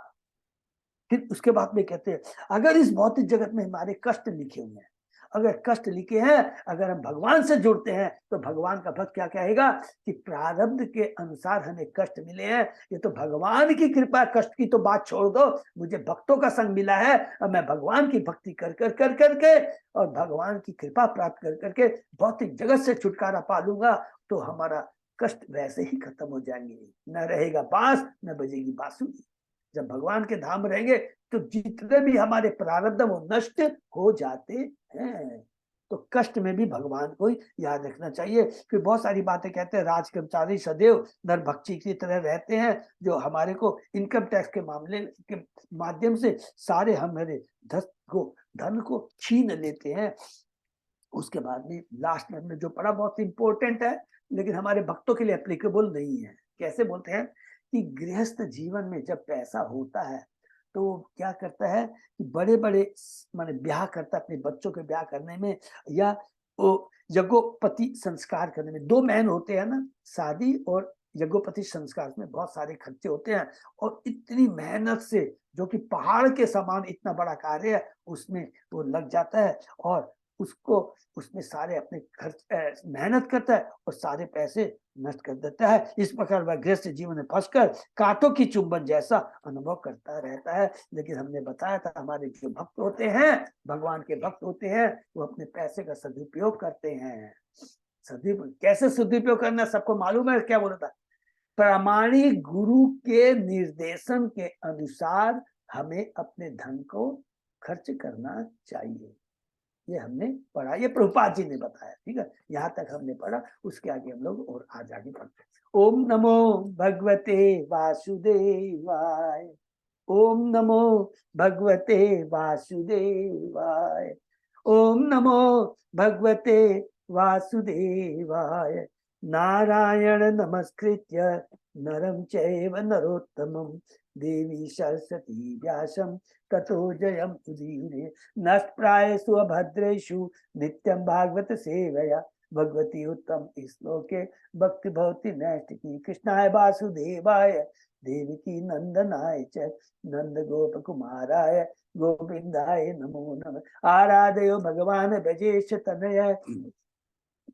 फिर उसके बाद में कहते हैं, अगर इस भौतिक जगत में हमारे कष्ट लिखे हुए हैं, अगर कष्ट लिखे हैं, अगर हम भगवान से जुड़ते हैं तो भगवान का भक्त क्या कहेगा कि प्रारब्ध के अनुसार हमें कष्ट मिले हैं, ये तो भगवान की कृपा, कष्ट की तो बात छोड़ दो, मुझे भक्तों का संग मिला है और मैं भगवान की भक्ति कर करके और भगवान की कृपा प्राप्त कर करके भौतिक जगत से छुटकारा पा लूंगा, तो हमारा कष्ट वैसे ही खत्म हो जाएंगे। न रहेगा बांस न बजेगी बांसुरी। जब भगवान के धाम रहेंगे तो जितने भी हमारे प्रारब्ध वो नष्ट हो जाते हैं। तो कष्ट में भी भगवान को ही याद रखना चाहिए। फिर बहुत सारी बातें कहते हैं, राज कर्मचारी सदैव नरभक्षी की तरह रहते हैं, जो हमारे को इनकम टैक्स के मामले के माध्यम से सारे हमारे धन को छीन लेते हैं। उसके बाद में लास्ट में हमने जो पढ़ा बहुत इंपॉर्टेंट है, लेकिन हमारे भक्तों के लिए एप्लीकेबल नहीं है। कैसे बोलते हैं कि गृहस्थ जीवन में जब पैसा होता है तो क्या करता है कि बड़े बड़े माने ब्याह करता है, अपने बच्चों के ब्याह करने में या वो यज्ञोपति संस्कार करने में। दो मैन होते हैं ना, शादी और यज्ञोपति संस्कार में बहुत सारे खर्चे होते हैं, और इतनी मेहनत से, जो कि पहाड़ के समान इतना बड़ा कार्य है, उसमें वो लग जाता है और उसको उसमें सारे अपने खर्च मेहनत करता है और सारे पैसे नष्ट कर देता है। इस प्रकार वह गृहस्थ जीवन में फंसकर कांटों की चुंबन जैसा अनुभव करता रहता है। लेकिन हमने बताया था, हमारे जो भक्त होते हैं, भगवान के भक्त होते हैं, वो अपने पैसे का सदुपयोग करते हैं। कैसे सदुपयोग करना सबको मालूम है। क्या बोला था, प्रामाणिक गुरु के निर्देशन के अनुसार हमें अपने धन को खर्च करना चाहिए। ये हमने पढ़ा, ये प्रभुपाद जी ने बताया। ठीक है, यहाँ तक हमने पढ़ा, उसके आगे हम लोग और आज आगे पढ़ते हैं। ओम नमो भगवते वासुदेवाय। ओम नमो भगवते वासुदेवाय। ओम नमो भगवते वासुदेवाय। नारायण नमस्कृत्य नरं चैव नरोत्तमं देवी सरस्वती व्यासं ततो जयम् उदीरये। नष्टप्रायेषु अभद्रेषु नित्यं भागवत सेवया भगवती उत्तम श्लोके भक्ति भवति नैष्ठिकी। कृष्णाय वासुदेवाय देवकी नंदनाय च नंद गोप कुमाराय गोविंदाय नमो नमः। आराधयो भगवान ब्रजेश तनय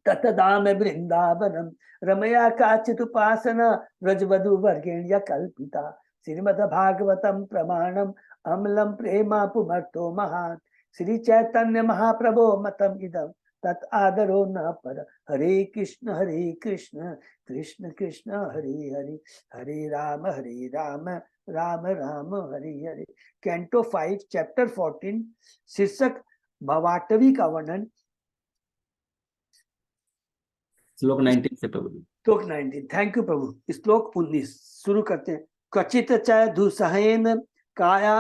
ततदाम वृंदावनम रमया काचित उपासना व्रजवधु वर्गेण्य कल्पिता। श्रीमद् भागवतम प्रमाणम अमलम प्रेमा पुमर्थो महान। श्री चैतन्य महाप्रभो मतम इदम तत् आदरो न पर। हरे कृष्ण कृष्ण कृष्ण हरे हरे, हरे राम राम राम हरे हरे। कैंटो 5 चैप्टर 14 शीर्षक भवाटवी का वर्णन। श्लोक 19 से प्रभु। श्लोक 19, थैंक यू प्रभु। श्लोक 19 शुरू करते हैं। क्वचित च दुसहेन काया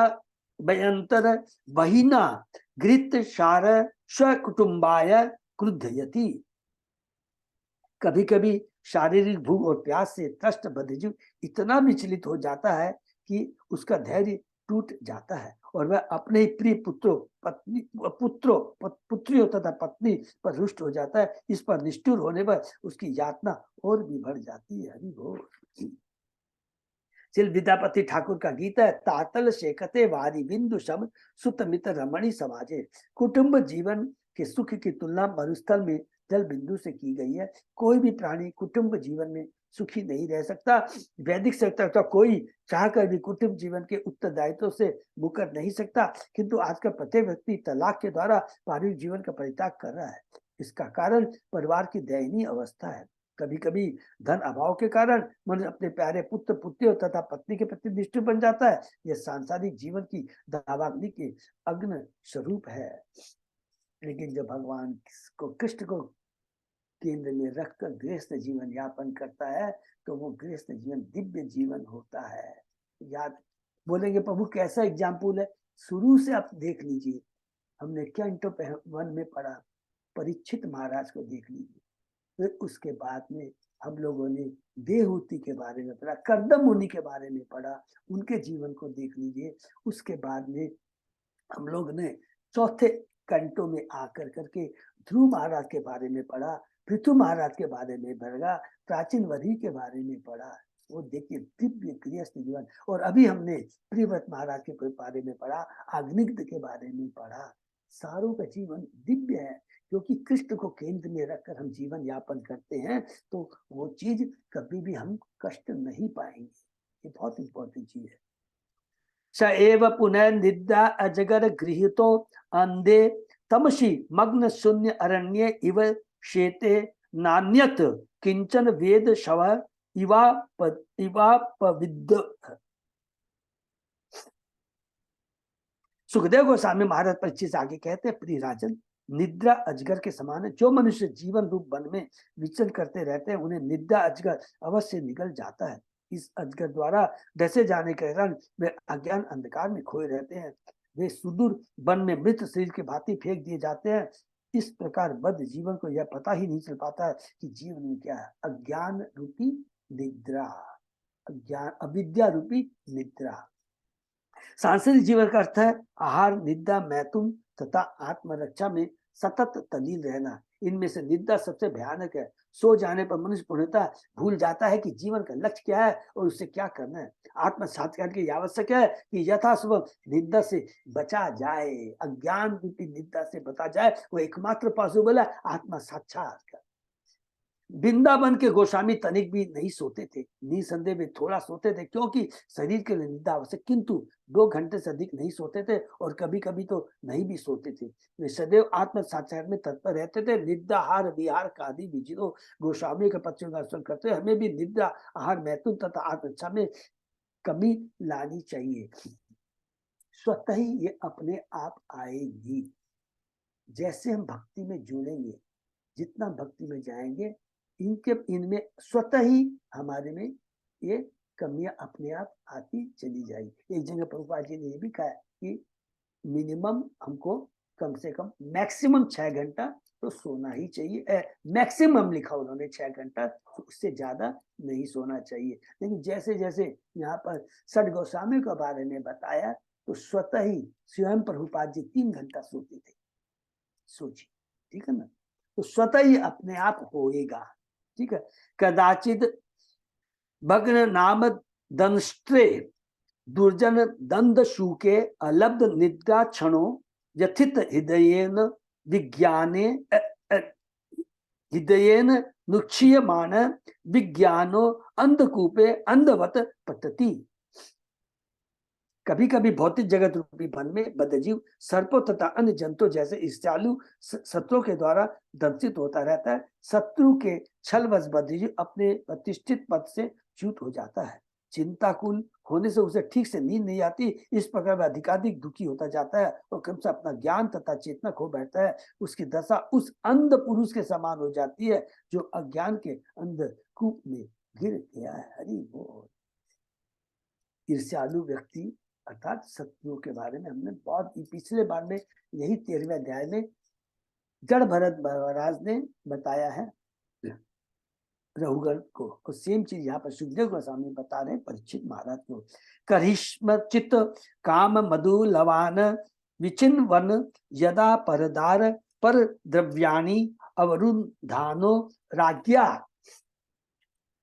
भयंतर बहिना घृत सार स्वकुटुंबाय क्रुद्धयति। कभी कभी शारीरिक भूख और प्यास से त्रस्त बद्धजीव इतना विचलित हो जाता है कि उसका धैर्य टूट जाता है और वह अपने ही प्रिय पुत्रियों तथा पत्नी पर रुष्ट हो जाता है। इस पर निष्ठुर होने पर उसकी यातना और भी बढ़ जाती है। हरि बोल। श्री विद्यापति ठाकुर का गीत है, तातल शेकते वारी बिंदु शम सुत मित्र रमणी समाजे। कुटुंब जीवन के सुख की तुलना मरुस्थल में जल बिंदु से की गई है। कोई भी प्राणी कुटुंब जीवन में सुखी नहीं रह सकता। वैदिक सत्ता का कोई चाहकर भी कुटुंब जीवन के उत्तरदायित्व से मुकर नहीं सकता, किंतु आजकल प्रत्येक व्यक्ति तलाक के द्वारा पारिवारिक जीवन का परित्याग कर रहा है। इसका कारण परिवार की दयनीय अवस्था है। कभी कभी धन अभाव के कारण मनुष्य अपने प्यारे पुत्र पुत्रियों तथा पत्नी के प्रति निष्ठुर बन जाता है। यह सांसारिक जीवन की दावाग्नि के अग्नि स्वरूप है। लेकिन जब भगवान को कृष्ण को केंद्र में रखकर गृहस्थ जीवन यापन करता है तो वो गृहस्थ जीवन दिव्य जीवन होता है। याद बोलेंगे प्रभु कैसा एग्जाम्पल है? शुरू से आप देख लीजिए, हमने क्या इंटो वन में पढ़ा, परीक्षित महाराज को देख लीजिए। फिर उसके बाद में हम लोगों ने देवहूति के बारे में पढ़ा, कर्दम मुनि के बारे में पढ़ा, उनके जीवन को देख लीजिए। उसके बाद में हम लोग ने चौथे कंटो में आकर करके ध्रुव महाराज के बारे में पढ़ा, पृथु महाराज के बारे में पढ़ा, प्राचीन वधि के बारे में पढ़ा। वो देखिए दिव्य गृहस्थ जीवन। और अभी हमने प्रियव्रत महाराज के बारे में पढ़ा, अग्निग्ध के बारे में पढ़ा। सारों का जीवन दिव्य है, क्योंकि कृष्ण को केंद्र में रखकर हम जीवन यापन करते हैं तो वो चीज कभी भी हम कष्ट नहीं पाएंगे। ये बहुत इंपॉर्टेंट चीज है। स एव पुनः निद्रा अजगर गृहीतो अंधे तमसी मग्न शून्य अरण्ये इव शेते नान्यत किंचन वेद शव इवा पविद्ध। सुखदेव गोस्वामी महाराज परीक्षित से आगे कहते हैं, प्रिय राजन, निद्रा अजगर के समान है। जो मनुष्य जीवन रूप वन में विचरण करते रहते हैं उन्हें निद्रा अजगर अवश्य निगल जाता है। इस अजगर द्वारा डसे जाने के कारण वे अज्ञान अंधकार में खोए रहते हैं। वे सुदूर वन में मृत शरीर के भांति फेंक दिए जाते हैं। इस प्रकार बद्ध जीवन को यह पता ही नहीं चल पाता है कि जीवन में क्या है। अज्ञान रूपी निद्रा, अज्ञान अविद्या रूपी निद्रा। सांसारिक जीवन का अर्थ है आहार, निद्रा, मैथुन तथा आत्मरक्षा में सतत तल्लीन रहना। इनमें से निद्रा सबसे भयानक है। सो जाने पर मनुष्य पूर्णतः भूल जाता है कि जीवन का लक्ष्य क्या है और उससे क्या करना है। आत्म साक्षात्कार की आवश्यक है कि यथासंभव निद्रा से बचा जाए। अज्ञान रूपी निद्रा से बचा जाए, वो एकमात्र पॉसिबल है आत्मा साक्षात्कार। वृंदावन के गोस्वामी तनिक भी नहीं सोते थे, निसंदेह वे थोड़ा सोते थे क्योंकि शरीर के लिए निद्रा आवश्यक, किंतु 2 घंटे से अधिक नहीं सोते थे और कभी कभी तो नहीं भी सोते थे। वे सदैव आत्म साक्षात्कार में तत्पर रहते थे। निद्रा आहार विहार कादि विजिरो गोस्वामी के पक्षों का अनुसरण करते हुए हमें भी निद्रा आहार मैथुन तथा आत्मरक्षा में कमी लानी चाहिए। स्वतः ही ये अपने आप आएगी। जैसे हम भक्ति में जुड़ेंगे, जितना भक्ति में जाएंगे, इनमें स्वतः ही हमारे में ये कमियां अपने आप आती चली जाएगी। एक जगह प्रभुपाद जी ने ये भी कहा कि मिनिमम हमको कम से कम मैक्सिमम 6 घंटा तो सोना ही चाहिए। मैक्सिमम लिखा उन्होंने 6 घंटा, तो उससे ज्यादा नहीं सोना चाहिए। लेकिन जैसे जैसे यहाँ पर सठ गोस्वामी के बारे में बताया तो स्वतः ही स्वयं प्रभुपाद जी 3 घंटा सोते थे। सोचिए, ठीक है ना। तो स्वतः ही अपने आप होएगा, ठीक है। कदाचित भग्न नाम दंष्ट्रे दुर्जन दंद शूके अलब्ध निद्रा क्षणो यथित हृदयेन विज्ञाने हृदयेन नुक्षीयमान विज्ञानो अंधकूपे अंधवत पतति। कभी कभी भौतिक जगत रूपी वन में बद्धजीव सर्पों तथा अन्य जंतुओं जैसे ईर्ष्यालु शत्रुओं के द्वारा दंशित होता रहता है। शत्रु के छलवश बद्धजीव अपने प्रतिष्ठित पद से च्युत हो जाता है। चिंताकुल होने से उसे ठीक से नींद नहीं आती। इस प्रकार वह अधिकाधिक दुखी होता जाता है और क्रमशः अपना ज्ञान तथा चेतना खो बैठता है। उसकी दशा उस अंध पुरुष के समान हो जाती है जो अज्ञान के अंधकूप में गिर गया है। हरि बोल। ईर्ष्यालु व्यक्ति अर्थात शत्रुओं के बारे में हमने बहुत पिछले बार में यही 13वें अध्याय में जड़ भरत महाराज ने बताया है। रघुगण को, और सेम चीज यहाँ पर सुखदेव गोस्वामी बता रहे हैं परीक्षित महाराज को। करिश्म चित काम मधु लवान विचिन वन यदा परदार पर द्रव्याणी अवरुण धानो राज्ञा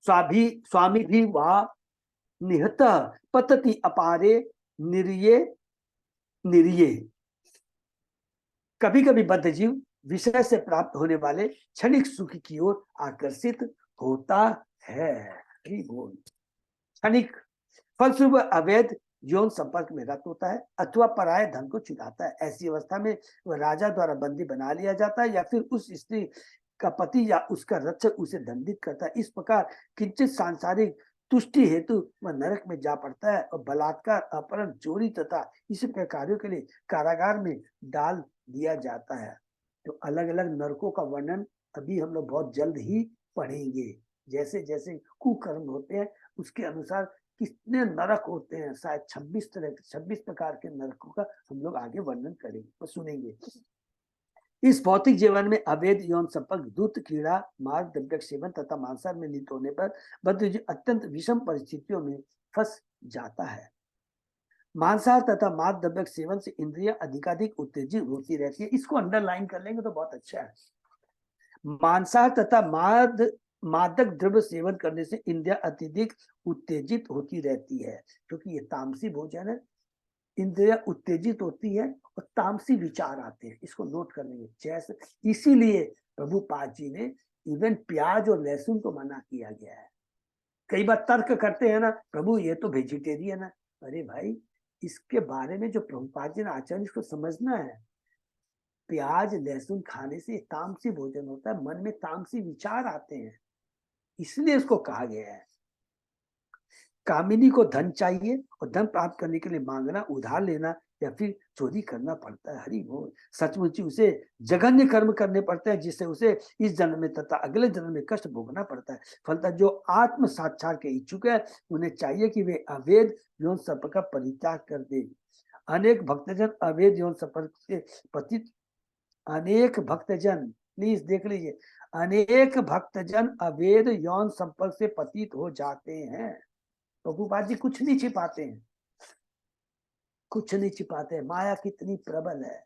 स्वामी भी वा निहत पतति अपारे निर्ये निर्ये। कभी कभी बद्ध जीव विषय से प्राप्त होने वाले क्षणिक सुख की ओर आकर्षित होता है। क्षणिक फलस्वरूप अवैध यौन संपर्क में रत होता है अथवा पराये धन को चुराता है। ऐसी अवस्था में वह राजा द्वारा बंदी बना लिया जाता है या फिर उस स्त्री का पति या उसका रक्षक उसे दंडित करता है। इस प्रकार किंचित सांसारिक तुष्टि हेतु वह नरक में जा पड़ता है और बलात्कार, अपहरण, चोरी तथा इसी प्रकार कार्यों के लिए कारागार में डाल दिया जाता है। तो अलग अलग नरकों का वर्णन अभी हम लोग बहुत जल्द ही पढ़ेंगे। जैसे जैसे कुकर्म होते हैं उसके अनुसार कितने नरक होते हैं, शायद 26 प्रकार के नरकों का हम लोग आगे वर्णन करेंगे और सुनेंगे। इस भौतिक जीवन में अवैध यौन संपर्क, दूत, कीड़ा, मार, द्रव्य सेवन तथा मांसाहार में लिप्त होने पर बद्ध अत्यंत विषम परिस्थितियों में फंस जाता है। मांसाहार तथा माद द्रव्य सेवन से इंद्रियां अधिकाधिक उत्तेजित होती रहती है। इसको अंडरलाइन कर लेंगे तो बहुत अच्छा है। मांसाहार तथा मादक द्रव्य सेवन करने से इंद्रियां अत्यधिक उत्तेजित होती रहती है, क्योंकि ये तामसी भोजन है। इंद्रियां उत्तेजित होती है और तामसी विचार आते हैं, इसको नोट कर लेंगे। जैसे इसीलिए प्रभुपाद जी ने इवन प्याज और लहसुन को मना किया गया है। कई बार तर्क करते हैं ना, प्रभु ये तो वेजिटेरियन है। अरे भाई, इसके बारे में जो प्रभुपाद जी ने आचरण, इसको समझना है। प्याज लहसुन खाने से तामसी भोजन होता है, मन में तामसी विचार आते हैं, इसलिए इसको कहा गया है। कामिनी को धन चाहिए और धन प्राप्त करने के लिए मांगना, उधार लेना या फिर चोरी करना पड़ता है। हरि बोल। सचमुच उसे जघन्य कर्म करने पड़ते हैं जिससे उसे इस जन्म में तथा अगले जन्म में कष्ट भोगना पड़ता है। फलतः जो आत्म साक्षात के इच्छुक है उन्हें चाहिए कि वे अवैध यौन संपर्क का परित्याग कर दे। अनेक भक्तजन अवैध यौन संपर्क से पतित अनेक भक्तजन प्लीज देख लीजिए, अनेक भक्तजन अवैध यौन संपर्क से पतित हो जाते हैं। प्रभुपाद जी कुछ नहीं छिपाते हैं, कुछ नहीं छिपाते हैं। माया कितनी प्रबल है।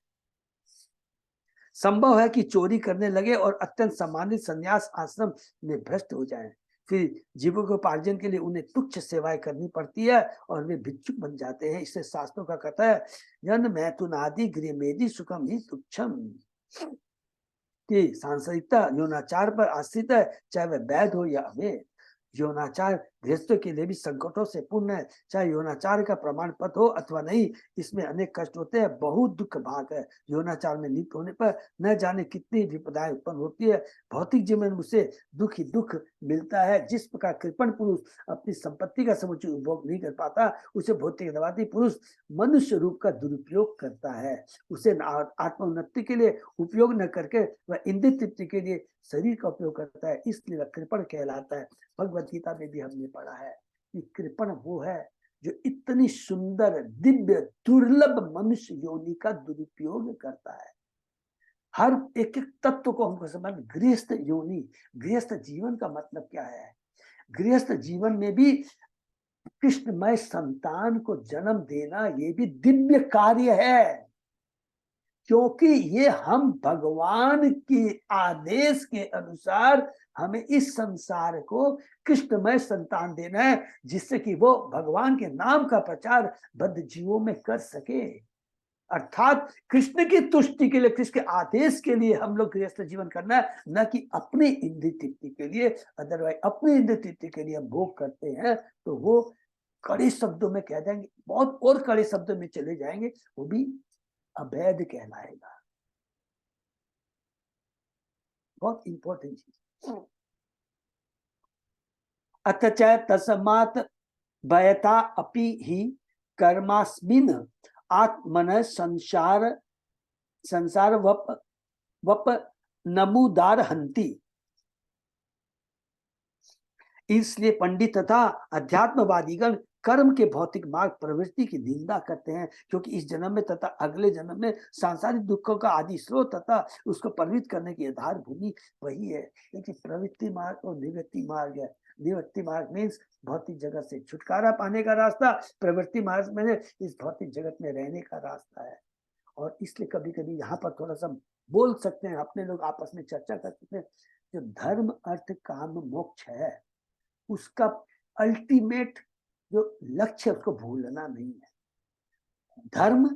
संभव है कि चोरी करने लगे और अत्यंत सम्मानित संन्यास आश्रम में भ्रष्ट हो जाएं। फिर जीविकोपार्जन के लिए उन्हें तुच्छ सेवाएं करनी पड़ती है और वे भिक्षुक बन जाते हैं। इससे शास्त्रों का कहता है, यन मैथुनादि गृहमेदि सुखम ही तुच्छम, कि सांसारिकता यौनाचार पर आश्रित है, चाहे वह वैध हो या अवैध। यौनाचार गृहस्थों के लिए भी संकटों से पूर्ण है, चाहे यौनाचार का प्रमाण पत्र हो अथवा नहीं। इसमें अनेक कष्ट होते हैं, बहुत दुख भाग है। यौनाचार में लिप्त होने पर न जाने कितनी विपदाएं उत्पन्न होती है। भौतिक जीवन में उसे दुख ही दुख मिलता है। जिस प्रकार कृपण पुरुष अपनी संपत्ति का समुचित उपभोग नहीं कर पाता, उसे भौतिकवादी पुरुष मनुष्य रूप का दुरुपयोग करता है। उसे आत्मोन्नति के लिए उपयोग न करके वह इंद्रिय तृप्ति के लिए शरीर का उपयोग करता है, इसलिए वह कृपण कहलाता है। भगवत गीता में भी हमने पढ़ा है कि कृपण वो है जो इतनी सुंदर दिव्य दुर्लभ मनुष्य योनि का दुरुपयोग करता है। हर एक एक तत्व को हमको समझ। गृहस्थ योनि, गृहस्थ जीवन का मतलब क्या है? गृहस्थ जीवन में भी कृष्णमय संतान को जन्म देना, ये भी दिव्य कार्य है, क्योंकि ये हम भगवान के आदेश के अनुसार हमें इस संसार को कृष्णमय संतान देना है, जिससे कि वो भगवान के नाम का प्रचार बद्ध जीवों में कर सके। अर्थात कृष्ण की तुष्टि के लिए, कृष्ण के आदेश के लिए हम लोग गृहस्थ जीवन करना है, न कि अपनी इंद्रिय तृप्ति के लिए। अदरवाइज अपनी इंद्रिय तृप्ति के लिए हम भोग करते हैं तो वो कड़े शब्दों में कह देंगे, बहुत और कड़े शब्दों में चले जाएंगे, वो भी अवैध कहलाएगा। बहुत इंपॉर्टेंट चीज। अतच तस्मात् भयता अपि ही कर्मास्मिन् आत्मन संसार वप नमुदार हंति। इसलिए पंडित तथा अध्यात्मवादीगण कर्म के भौतिक मार्ग प्रवृत्ति की निंदा करते हैं, क्योंकि इस जन्म में तथा अगले जन्म में सांसारिक दुखों का आदि स्रोत तथा उसको प्रवृत्त करने की आधार भूमि वही है। क्योंकि प्रवृत्ति मार्ग और निवृत्ति मार्ग है। निवृत्ति मार्ग मीन्स भौतिक जगत से छुटकारा पाने का रास्ता, प्रवृत्ति मार्ग में इस भौतिक जगत में रहने का रास्ता है। और इसलिए कभी कभी यहाँ पर थोड़ा सा बोल सकते हैं, अपने लोग आपस में चर्चा कर सकते हैं, जो धर्म अर्थ काम मोक्ष है उसका अल्टीमेट जो लक्ष्य उसको भूलना नहीं है। धर्म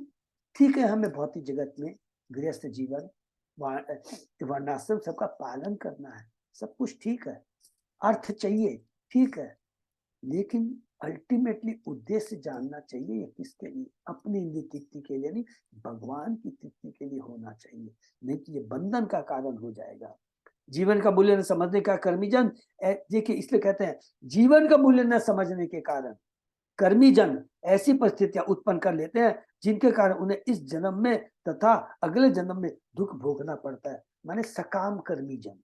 ठीक है, हमें भौतिक जगत में गृहस्थ जीवन वर्णाश्रम सबका पालन करना है, सब कुछ ठीक है, अर्थ चाहिए ठीक है, लेकिन अल्टीमेटली उद्देश्य जानना चाहिए ये किसके लिए, अपनी तृप्ति के लिए नहीं, भगवान की तृप्ति के लिए होना चाहिए, नहीं तो ये बंधन का कारण हो जाएगा। जीवन का मूल्य न समझने का कर्मी जन, देखिए इसलिए कहते हैं जीवन का मूल्य न समझने के कारण कर्मी जन ऐसी परिस्थितियां उत्पन्न कर लेते हैं जिनके कारण उन्हें इस जन्म में तथा अगले जन्म में दुख भोगना पड़ता है। माने सकाम कर्मी जन,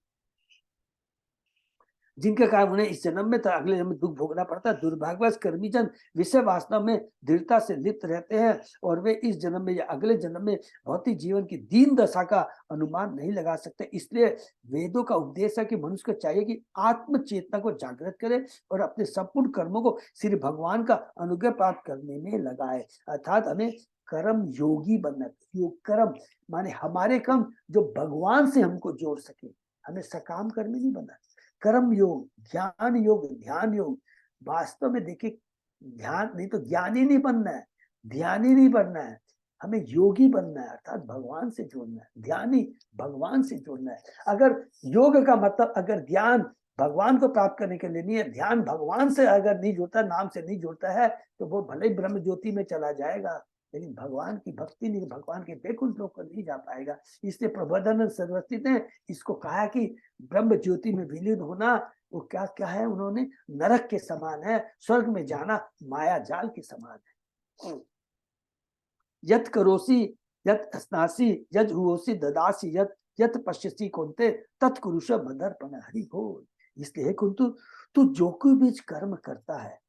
जिनके कारण उन्हें इस जन्म में तथा अगले जन्म में दुख भोगना पड़ता है। दुर्भाग्यवश कर्मी जन विषय वासना में दृढ़ता से लिप्त रहते हैं और वे इस जन्म में या अगले जन्म में भौतिक जीवन की दीन दशा का अनुमान नहीं लगा सकते। इसलिए वेदों का उपदेश है कि मनुष्य को चाहिए कि आत्म चेतना को जागृत करे और अपने संपूर्ण कर्मों को श्री भगवान का अनुग्रह प्राप्त करने में लगाए। अर्थात हमें कर्म योगी बनना। योग कर्म माने हमारे कर्म जो भगवान से हमको जोड़ सके, हमें सकाम कर्मी नहीं बनना। कर्म योग, ज्ञान योग, ध्यान योग, वास्तव में देखिए ध्यान नहीं तो ज्ञानी नहीं बनना है, ध्यानी नहीं बनना है, हमें योगी बनना है, अर्थात भगवान से जोड़ना है। ध्यानी भगवान से जोड़ना है। अगर योग का मतलब अगर ज्ञान भगवान को प्राप्त करने के लिए नहीं है, ध्यान भगवान से अगर नहीं जुड़ता, नाम से नहीं जुड़ता है, तो वो भले ही ब्रह्म ज्योति में चला जाएगा, लेकिन भगवान की भक्ति नहीं, भगवान के वैकुंठ लोक को नहीं जा पाएगा। इसलिए प्रबोधानंद सरस्वती ने इसको कहा कि ब्रह्म ज्योति में विलीन होना वो क्या क्या है, उन्होंने नरक के समान है, स्वर्ग में जाना माया जाल के समान है। यत करोसी यत स्नासी यज हुओसी ददासी यत यत पश्यसी कुंते तत्कुरुष मदर्पण हरि बोल। इसलिए कुंतु तू जो कुछ भी कर्म करता है,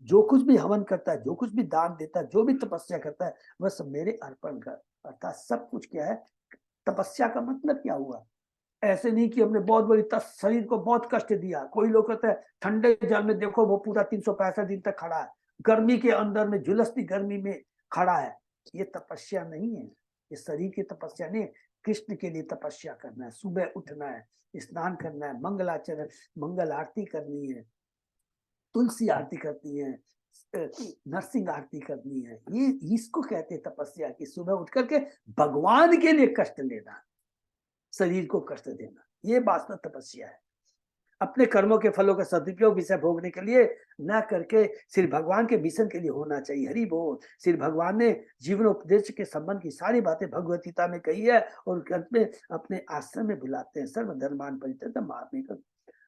जो कुछ भी हवन करता है, जो कुछ भी दान देता है, जो भी तपस्या करता है, वह सब मेरे अर्पण कर। अर्थात सब कुछ क्या है, तपस्या का मतलब क्या हुआ, ऐसे नहीं कि हमने बहुत बड़ी शरीर को बहुत कष्ट दिया। कोई लोग कहते हैं ठंडे जल में देखो वो पूरा 365 दिन तक खड़ा है, गर्मी के अंदर में झुलसती गर्मी में खड़ा है, ये तपस्या नहीं है, ये शरीर की तपस्या नहीं है। कृष्ण के लिए तपस्या करना है, सुबह उठना है, स्नान करना है, मंगलाचरण मंगल आरती करनी है, तुलसी आरती करनी है, नरसिंह आरती करनी है, ये इसको कहते हैं तपस्या की। सुबह उठ करके भगवान के लिए कष्ट लेना, शरीर को कष्ट देना, ये वास्तव तपस्या है। अपने कर्मों के फलों का सदुपयोग विषय भोगने के लिए न करके श्री भगवान के मिशन के लिए होना चाहिए। हरि बोल। श्री भगवान ने जीवन उपदेश के संबंध की सारी बातें भगवत गीता में कही है और अंत में अपने आश्रम में बुलाते हैं, सर्वधर्मान परित्यज्य मामेकम्।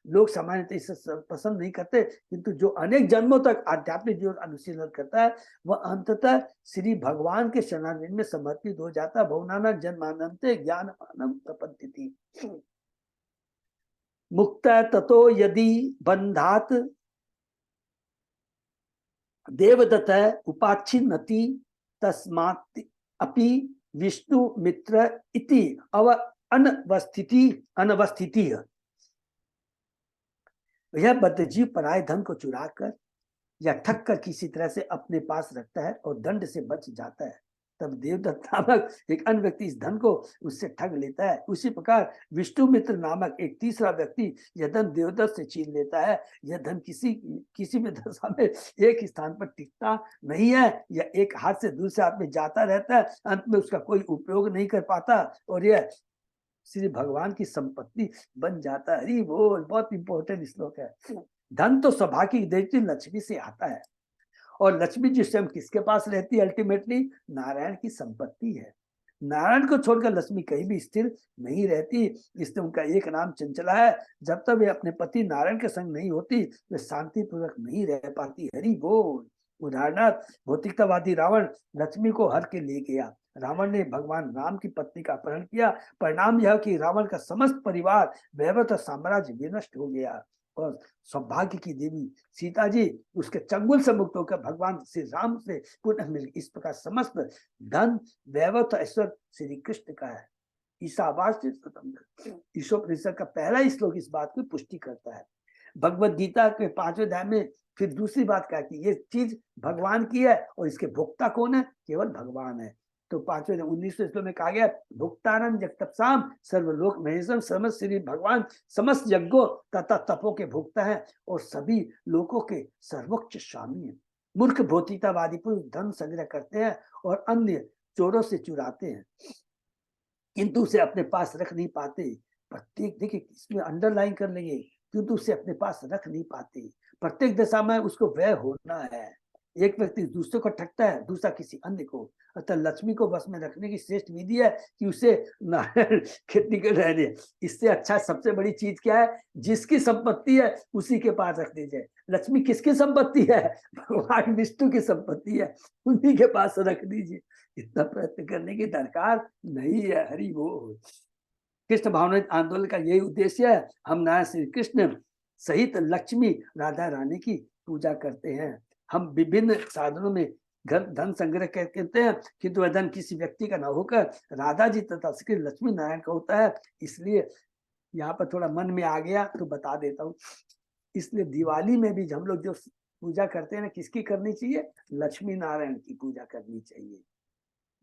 लोग सामान्यतः इसे पसंद नहीं करते, किंतु जो अनेक जन्मों तक आध्यात्मिक जीवन अनुशीलन करता है वह अंततः श्री भगवान के शरणागति में समर्पित हो जाता है। भवनाना जन्मानंते ज्ञान मानम प्रपद्यति मुक्त ततो यदि बंधात देवदत्त उपाच्छिन्नति तस्मात् अपि विष्णु मित्र इति अनवस्थिति। यह बद्धजीव पराये धन को चुराकर या ठग कर किसी तरह से अपने पास रखता है और दंड से बच जाता है, तब देवदत्त नामक एक अन्य व्यक्ति इस धन को उससे ठग लेता है। उसी प्रकार विष्णु मित्र नामक एक तीसरा व्यक्ति यह धन देवदत्त से छीन लेता है। यह धन किसी भी दशा में एक स्थान पर टिकता नहीं है, यह एक हाथ से दूसरे हाथ में जाता रहता है, अंत में उसका कोई उपयोग नहीं कर पाता और यह श्री भगवान की संपत्ति बन जाता है। हरि बोल। बहुत इंपॉर्टेंट श्लोक है। धन तो सौभाग्य की देवती लक्ष्मी से आता है और लक्ष्मी जी स्वयं किसके पास रहती है, अल्टीमेटली नारायण की संपत्ति है। नारायण को छोड़कर लक्ष्मी कहीं भी स्थिर नहीं रहती, इसलिए उनका एक नाम चंचला है। जब तक वे अपने पति नारायण के संग नहीं होती वे शांति पूर्वक नहीं रह पाती। हरि बोल। उदाहरणार्थ भौतिकतावादी रावण लक्ष्मी को हर के ले गया। रावण ने भगवान राम की पत्नी का अपहरण किया। परिणाम यह कि रावण का समस्त परिवार वैभव साम्राज्य विनष्ट हो गया। और सौभाग्य की देवी सीता जी उसके चंगुल से मुक्त होकर भगवान श्री राम से पुनः मिल, इस प्रकार समस्त धन वैभव ऐश्वर्य श्री कृष्ण का है। ईशावास से स्वतंत्र। ईशोपनिषद का पहला ही श्लोक इस बात की पुष्टि करता है। भगवत गीता के 5वें अध्याय में फिर दूसरी बात कहती है ये चीज भगवान की है और इसके भोक्ता कौन है? केवल भगवान है। तो 5वें 19वें श्लोक में कहा गया भुक्तानंद जगतपसाम सर्वलोक महेशम समस्त श्री भगवान समस्त यज्ञों तथा तपों के भोक्ता है और सभी लोगों के सर्वोच्च स्वामी है। मूर्ख भौतिकतावादी पुरुष धन संग्रह करते हैं और अन्य चोरों से चुराते हैं किंतु उसे अपने पास रख नहीं पाते। प्रत्येक देखिए इसमें अंडरलाइन कर लेंगे, किंतु उसे अपने पास रख नहीं पाते। प्रत्येक दशा में उसको व्यय होना है। एक व्यक्ति दूसरे को ठगता है, दूसरा किसी अन्य को। अतः लक्ष्मी को बस में रखने की श्रेष्ठ विधि है कि उसे नारायण खेती कर रहने। इससे अच्छा सबसे बड़ी चीज क्या है? जिसकी संपत्ति है उसी के पास रख दी जाए। लक्ष्मी किसकी संपत्ति है? भगवान विष्णु की संपत्ति है, उन्हीं के पास रख दीजिए। इतना प्रयत्न करने की दरकार नहीं है। हरि बोल। कृष्ण भावनामृत आंदोलन का यही उद्देश्य है। हम नारायण श्री कृष्ण सहित लक्ष्मी राधा रानी की पूजा करते हैं। हम विभिन्न साधनों में धन संग्रह करते हैं किंतु वह धन किसी व्यक्ति का न होकर राधा जी तथा श्री लक्ष्मी नारायण का होता है। इसलिए यहाँ पर थोड़ा मन में आ गया तो बता देता हूँ। इसलिए दिवाली में भी हम लोग जो पूजा करते हैं ना, किसकी करनी चाहिए? लक्ष्मी नारायण की पूजा करनी चाहिए।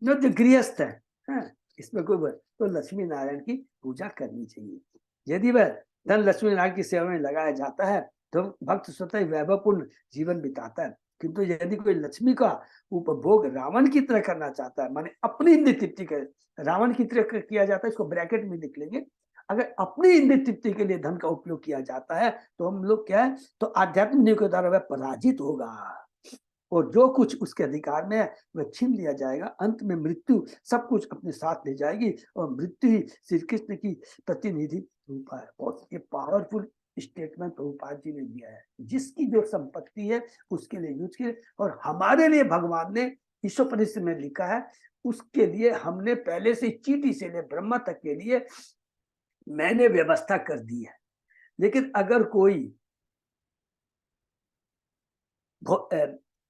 जो गृहस्थ है इसमें कोई तो लक्ष्मी नारायण की पूजा करनी चाहिए। यदि वह धन लक्ष्मी नारायण की सेवा में लगाया जाता है तो भक्त स्वतः वैभवपूर्ण जीवन बिताता है। किंतु यदि कोई लक्ष्मी का उपभोग रावण की तरह करना चाहता है, माने अपनी इंद्रिय तृप्ति कर रावण की तरह किया जाता है, इसको ब्रैकेट में लिख लेंगे। अगर अपनी इंद्रिय तृप्ति के लिए धन का उपयोग किया जाता है तो हम लोग क्या है, तो आध्यात्मिक नियम के द्वारा वह पराजित होगा और जो कुछ उसके अधिकार में है वह छीन लिया जाएगा। अंत में मृत्यु सब कुछ अपने साथ ले जाएगी और मृत्यु ही श्री कृष्ण की प्रतिनिधि रूप है। बहुत ये पावरफुल स्टेटमेंट प्रभुपाद जी ने दिया है। जिसकी जो संपत्ति है उसके लिए यूज किए और हमारे लिए भगवान ने ईशोपनिषद में लिखा है, उसके लिए हमने पहले से चींटी से ले ब्रह्मा तक के लिए मैंने व्यवस्था कर दी है। लेकिन अगर कोई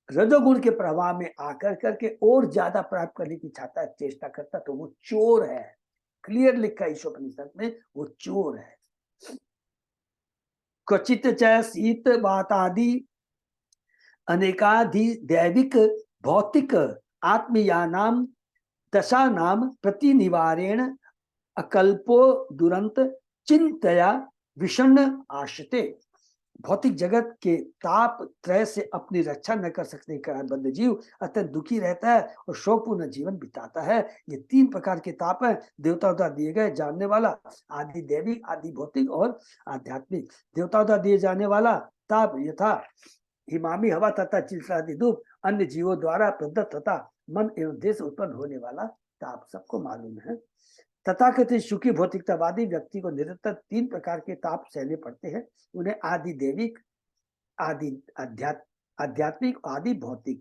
रजोगुण के प्रभाव में आकर करके और ज्यादा प्राप्त करने की चेष्टा करता तो वो चोर है। क्लियर लिखा ईशोपनिषद में, वो चोर है। क्वचित च शीत वातादि अनेकाधि दैविक भौतिक आत्मीयानाम दशानाम प्रतिनिवारेण अकल्पो दुरंत चिंतया विषण्ण आशते। भौतिक जगत के ताप त्रय से अपनी रक्षा न कर सकने के कारण बद्ध जीव अत्यंत दुखी रहता है और शोकपूर्ण जीवन बिताता है। ये 3 प्रकार के ताप हैं, देवताओं द्वारा दिए गए जानने वाला, आदि दैविक, आदि भौतिक और आध्यात्मिक। देवताओं द्वारा दिए जाने वाला ताप यथा हिमामी हवा तथा चिलचिलाती धूप, अन्य जीवों द्वारा प्रदत्त तथा मन एवं देह से उत्पन्न होने वाला ताप सबको मालूम है। तथाकथित सुखी भौतिकतावादी व्यक्ति को निरंतर 3 प्रकार के ताप सहने पड़ते हैं। उन्हें आदि दैविक, आदि आध्यात्मिक, आदि भौतिक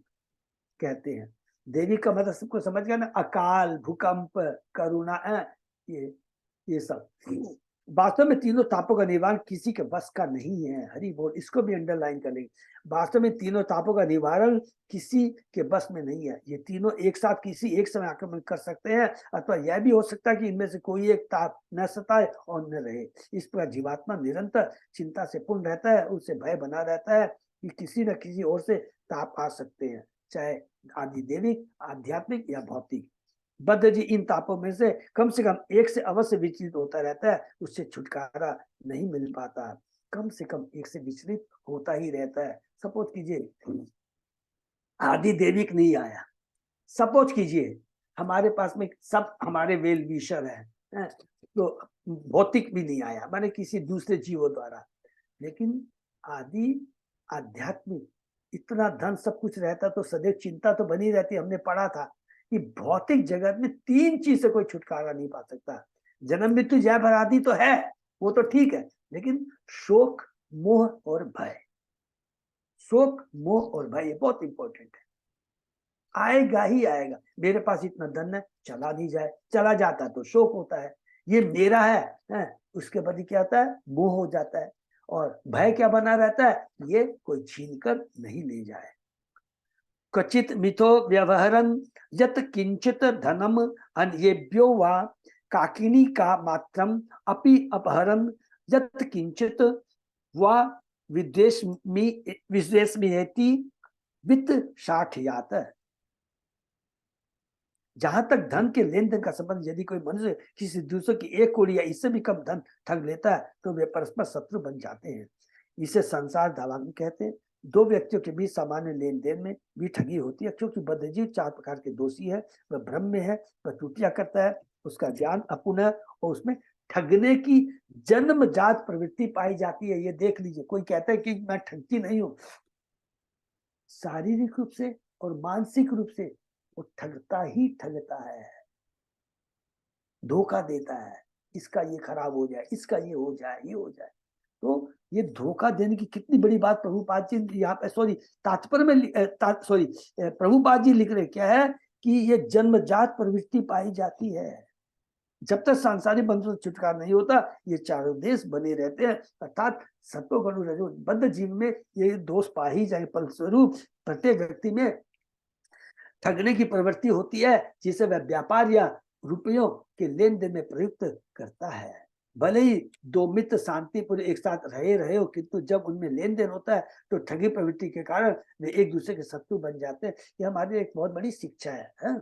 कहते हैं। दैविक का मतलब सबको समझ गया ना, अकाल, भूकंप, करुणा, ये सब। वास्तव में तीनों तापों का निवारण किसी के बस का नहीं है। हरि बोल। इसको भी अंडरलाइन कर लेंगे। वास्तव में तीनों तापों का निवारण किसी के बस में नहीं है। ये तीनों एक साथ किसी एक समय आक्रमण कर सकते हैं अथवा यह भी हो सकता है कि इनमें से कोई एक ताप न सताए और न रहे। इस प्रकार जीवात्मा निरंतर चिंता से पूर्ण रहता है, उससे भय बना रहता है कि किसी न किसी ओर से ताप आ सकते हैं, चाहे आदि दैविक, आध्यात्मिक या भौतिक। बद्ध जी इन तापों में से कम एक से अवश्य विचलित होता रहता है, उससे छुटकारा नहीं मिल पाता। कम से कम एक से विचलित होता ही रहता है। सपोज कीजिए आदि दैविक नहीं आया, सपोज कीजिए हमारे पास में सब हमारे वेल विशर है, तो भौतिक भी नहीं आया, माने किसी दूसरे जीवों द्वारा। लेकिन आदि आध्यात्मिक इतना धन सब कुछ रहता तो सदैव चिंता तो बनी रहती। हमने पढ़ा था कि भौतिक जगत में 3 चीज से कोई छुटकारा नहीं पा सकता। जन्म मृत्यु जय भर आदि तो है, वो तो ठीक है, लेकिन शोक, मोह और भय, शोक, मोह और भय ये बहुत इंपॉर्टेंट है। आएगा ही आएगा। मेरे पास इतना धन है, चला नहीं जाए, चला जाता तो शोक होता है। ये मेरा है उसके बाद क्या होता है? मोह हो जाता है। और भय क्या बना रहता है, ये कोई छीन कर नहीं ले जाए। क्वचित मिथो व्यवहरन् यत किंचित धनम अन्येभ्यो वा काकिनी का मात्रम अपि अपहरन् यत किंचित वा विद्वेष्मिति वित्त साठयात। जहां तक धन के लेन देन का संबंध, यदि कोई मनुष्य किसी दूसरे की 1 कौड़ी या इससे भी कम धन ठग लेता है तो वे परस्पर शत्रु बन जाते हैं। इसे संसार दावाग्नि कहते हैं। 2 व्यक्तियों के बीच सामान्य लेन देन में भी ठगी होती है, क्योंकि बद्धजीव 4 प्रकार के दोषी है। वह भ्रम में है, वह त्रुटियां करता है, उसका ज्ञान अपूर्ण है और उसमें ठगने की जन्मजात प्रवृत्ति पाई जाती है। ये देख लीजिए, कोई कहता है कि मैं ठगती नहीं हूं, शारीरिक रूप से और मानसिक रूप से वो ठगता ही ठगता है, धोखा देता है। इसका ये खराब हो जाए, इसका ये हो जाए, ये हो जाए। तो ये धोखा देने की कितनी बड़ी बात प्रभुपाद जी यहाँ पे, सॉरी तात्पर्य में प्रभुपाद जी लिख रहे क्या है कि ये जन्मजात प्रवृत्ति पाई जाती है। जब तक सांसारिक बंधुओं से छुटकारा नहीं होता, ये चारों देश बने रहते हैं। अर्थात सत्व गुण रजो बद्ध जीव में ये दोष पा ही जाए। फलस्वरूप प्रत्येक व्यक्ति में ठगने की प्रवृत्ति होती है, जिसे वह व्यापार या रुपयों के लेन देन में प्रयुक्त करता है। भले ही 2 मित्र शांतिपूर्वक एक साथ रहे हो, किंतु जब उनमें लेन देन होता है तो ठगी प्रवृत्ति के कारण वे एक दूसरे के शत्रु बन जाते हैं। ये हमारी एक बहुत बड़ी शिक्षा है।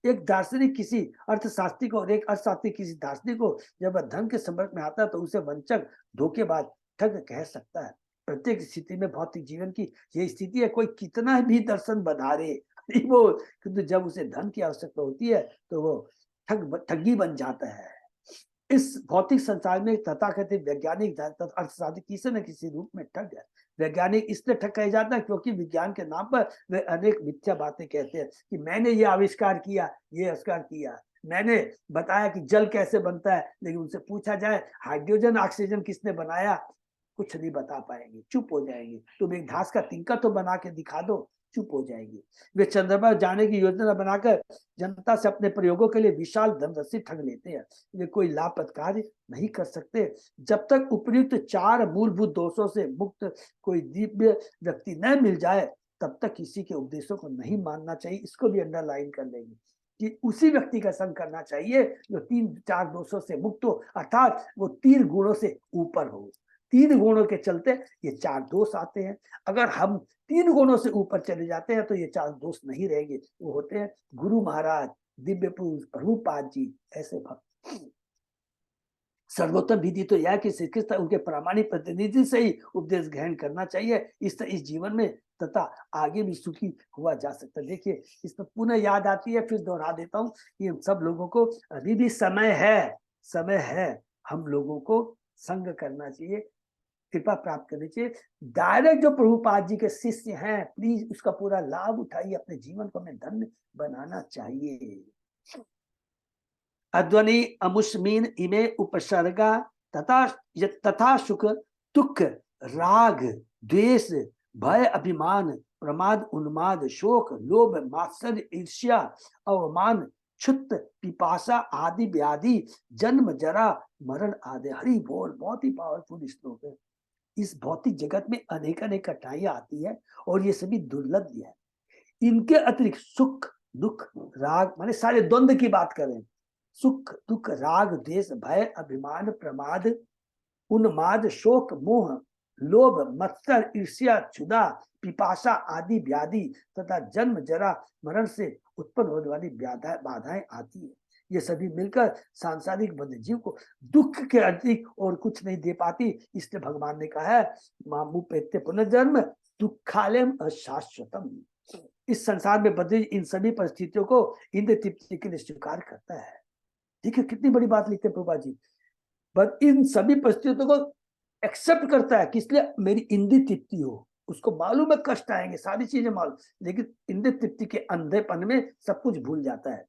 एक दार्शनिक किसी अर्थशास्त्री को और एक अर्थशास्त्री किसी दार्शनिक को जब वह धन के संपर्क में आता है तो उसे वंचक, धोखेबाज, ठग कह सकता है। प्रत्येक स्थिति में भौतिक जीवन की ये स्थिति है। कोई कितना भी दर्शन बधारे वो, किंतु जब उसे धन की आवश्यकता होती है तो वो ठगी बन जाता है। इस भौतिक संसार में तथाकथित वैज्ञानिक अर्थशास्त्री किसी न किसी रूप में ठग है। वैज्ञानिक इसलिए ठग कहे जाता है क्योंकि विज्ञान के नाम पर वे अनेक मिथ्या बातें कहते हैं कि मैंने ये आविष्कार किया, ये आविष्कार किया, मैंने बताया कि जल कैसे बनता है। लेकिन उनसे पूछा जाए हाइड्रोजन ऑक्सीजन किसने बनाया, कुछ नहीं बता पाएंगे, चुप हो जाएंगे। तुम एक घास का तिनका तो बना के दिखा दो, चुप हो जाएगी। वे चंद्रमा जाने की योजना बनाकर जनता से अपने प्रयोगों के लिए विशाल धनराशि ठग लेते हैं। वे कोई लाभप्रद कार्य नहीं कर सकते। जब तक उपयुक्त 4 मूलभूत दोषों से मुक्त कोई दिव्य व्यक्ति न मिल जाए, तब तक किसी के उपदेशों को नहीं मानना चाहिए। इसको भी अंडरलाइन कर लेंगे कि उसी व्यक्ति का संग करना चाहिए जो 3-4 दोषों से मुक्त हो, अर्थात वो 3 गुणों से ऊपर हो। 3 गुणों के चलते ये 4 दोष आते हैं। अगर हम 3 गुणों से ऊपर चले जाते हैं तो ये 4 दोष नहीं रहेंगे। वो होते हैं गुरु महाराज, दिव्य पुरुष, प्रभुपाद जी, ऐसे भक्त। सर्वोत्तम विधि तो यह कि श्री कृष्ण उनके प्रामाणिक प्रतिनिधि से ही उपदेश ग्रहण करना चाहिए। इस जीवन में तथा आगे भी सुखी हुआ जा सकता है। देखिए, इस पर पुनः याद आती है, फिर दोहरा देता हूँ कि हम सब लोगों को अभी भी समय है, हम लोगों को संग करना चाहिए, कृपा प्राप्त करनी चाहिए। डायरेक्ट जो प्रभुपाद जी के शिष्य हैं, प्लीज उसका पूरा लाभ उठाइए, अपने जीवन को हमें धन्य बनाना चाहिए। अध्वनि अमुष्मीन इमे उपसर्गा तथा सुख दुख राग द्वेष भय अभिमान प्रमाद उन्माद शोक लोभ मात्सर्य ईर्ष्या अवमान क्षुत पिपासा आदि व्याधि जन्म जरा मरण आदि। हरि बोल, बहुत ही पावरफुल श्लोक है। इस भौतिक जगत में अनेक कठिनाइयां आती है और ये सभी दुर्लभ है। इनके अतिरिक्त सुख दुख राग, माने सारे द्वंद्व की बात करें, सुख दुख राग द्वेष भय अभिमान प्रमाद उन्माद शोक मोह लोभ मत्सर ईर्ष्या क्षुधा पिपासा आदि व्याधि तथा जन्म जरा मरण से उत्पन्न होने वाली बाधाएं आती है। ये सभी मिलकर सांसारिक बद्ध जीव को दुख के अतिरिक्त और कुछ नहीं दे पाती। इसलिए भगवान ने कहा है मामू पेत्य पुनर्जन्म दुखालयम अशाश्वतम। इस संसार में बद्ध इन सभी परिस्थितियों को इंद्र तृप्ति के लिए स्वीकार करता है। देखिए कितनी बड़ी बात लिखते हैं प्रभुपाद जी, बस इन सभी परिस्थितियों को एक्सेप्ट करता है कि इसलिए मेरी इंद्रिय तृप्ति हो। उसको मालूम है कष्ट आएंगे, सारी चीजें मालूम, लेकिन इंद्रिय तृप्ति के अंधेपन में सब कुछ भूल जाता है।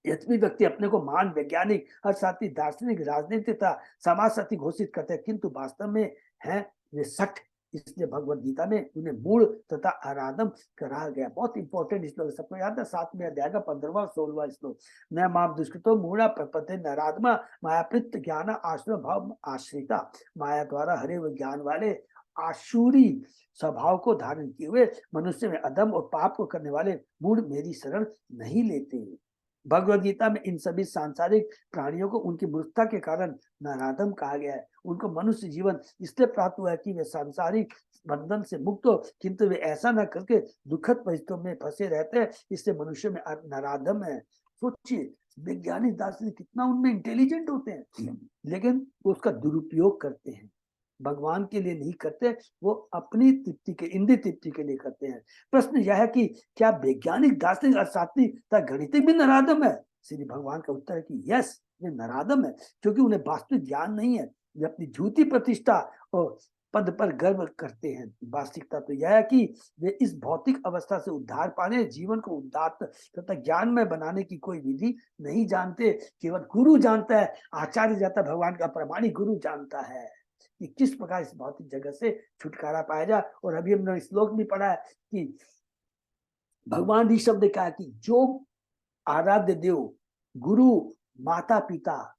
यद्यपि व्यक्ति अपने को महान वैज्ञानिक अर्थशास्त्री दार्शनिक राजनीतिक तथा समाजशास्त्री घोषित करते हैं, किंतु वास्तव में है वे सठ इसलिए भगवत गीता में उन्हें मूढ़ तथा आराधम कहा गया। बहुत इंपॉर्टेंट श्लोक, सबको याद है, 7वें अध्याय का 15वां और 16वां श्लोक। न माम दुष्कृतो मूढ़ा प्रपत्ति नराधमा मायापृत ज्ञान आश्रय भाव आश्रिता। माया द्वारा हरे हुए ज्ञान वाले आशुरी स्वभाव को धारण किए हुए मनुष्य में अधम और पाप को करने वाले मूढ़ मेरी शरण नहीं लेते। भगवद गीता में इन सभी सांसारिक प्राणियों को उनकी मूर्खता के कारण नराधम कहा गया है। उनको मनुष्य जीवन इसलिए प्राप्त हुआ है कि वे सांसारिक बंधन से मुक्त हो, किंतु वे ऐसा न करके दुखद परिस्थितियों में फंसे रहते हैं, इससे मनुष्य में नराधम है। सोचिए, वैज्ञानिक दार्शनिक कितना उनमें इंटेलिजेंट होते हैं, लेकिन वो उसका दुरुपयोग करते हैं, भगवान के लिए नहीं करते, वो अपनी तृप्ति के, इंद्रिय तृप्ति के लिए करते हैं। प्रश्न यह है कि क्या वैज्ञानिक दार्शनिक अर्थशास्त्री तथा गणितज्ञ भी नराधम है? श्री भगवान का उत्तर है कि यस, वे नराधम है, क्योंकि उन्हें वास्तविक ज्ञान नहीं है। वे अपनी झूठी प्रतिष्ठा और पद पर गर्व करते हैं। वास्तविकता तो यह है कि वे इस भौतिक अवस्था से उद्धार पाने, जीवन को उदात्त तथा ज्ञानमय बनाने की कोई विधि नहीं जानते। केवल गुरु जानता है, आचार्य जानता है, भगवान का प्रामाणिक गुरु जानता है कि किस प्रकार इस भौतिक जगत से छुटकारा पाया जाए। और अभी हमने श्लोक भी पढ़ा है कि भगवान ने शब्द कहा कि जो आराध्य देव, गुरु, माता पिता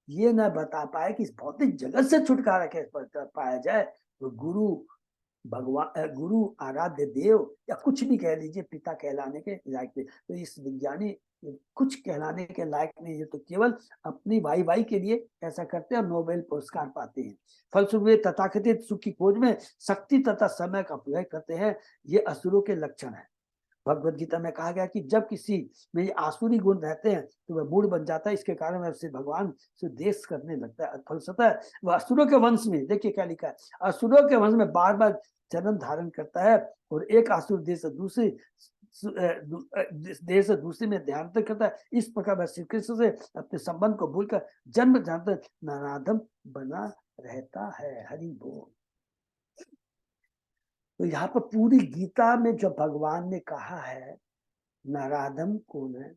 ये न बता पाए कि इस भौतिक जगत से छुटकारा कैसे पाया जाए, तो गुरु, भगवान, गुरु, आराध्य देव या कुछ भी कह लीजिए, पिता कहलाने के लायक थे। तो इस विज्ञानी कुछ कहलाने के लायक नहीं है, तो केवल अपनी वाई वाई के लिए ऐसा करते हैं और नोबेल पुरस्कार पाते हैं। फलस्वरूप तथाकथित सुख की खोज में शक्ति तथा समय का प्रयोग करते हैं। ये असुरों के लक्षण है। भगवत गीता में कहा गया कि जब किसी में ये आसुरी गुण रहते हैं तो वह मूढ़ बन जाता है, इसके कारण वह उससे भगवान से देश करने लगता है। फलस्वतः वह असुरों के वंश में, देखिए क्या लिखा है, असुरों के वंश में बार बार जन्म धारण करता है और एक असुर देश से दूसरे में ध्यान करता है। इस प्रकार वह श्री कृष्ण से अपने संबंध को भूलकर जन्म जन्म नराधम बना रहता है। हरि बोल। तो यहाँ पर पूरी गीता में जो भगवान ने कहा है, नराधम कौन है,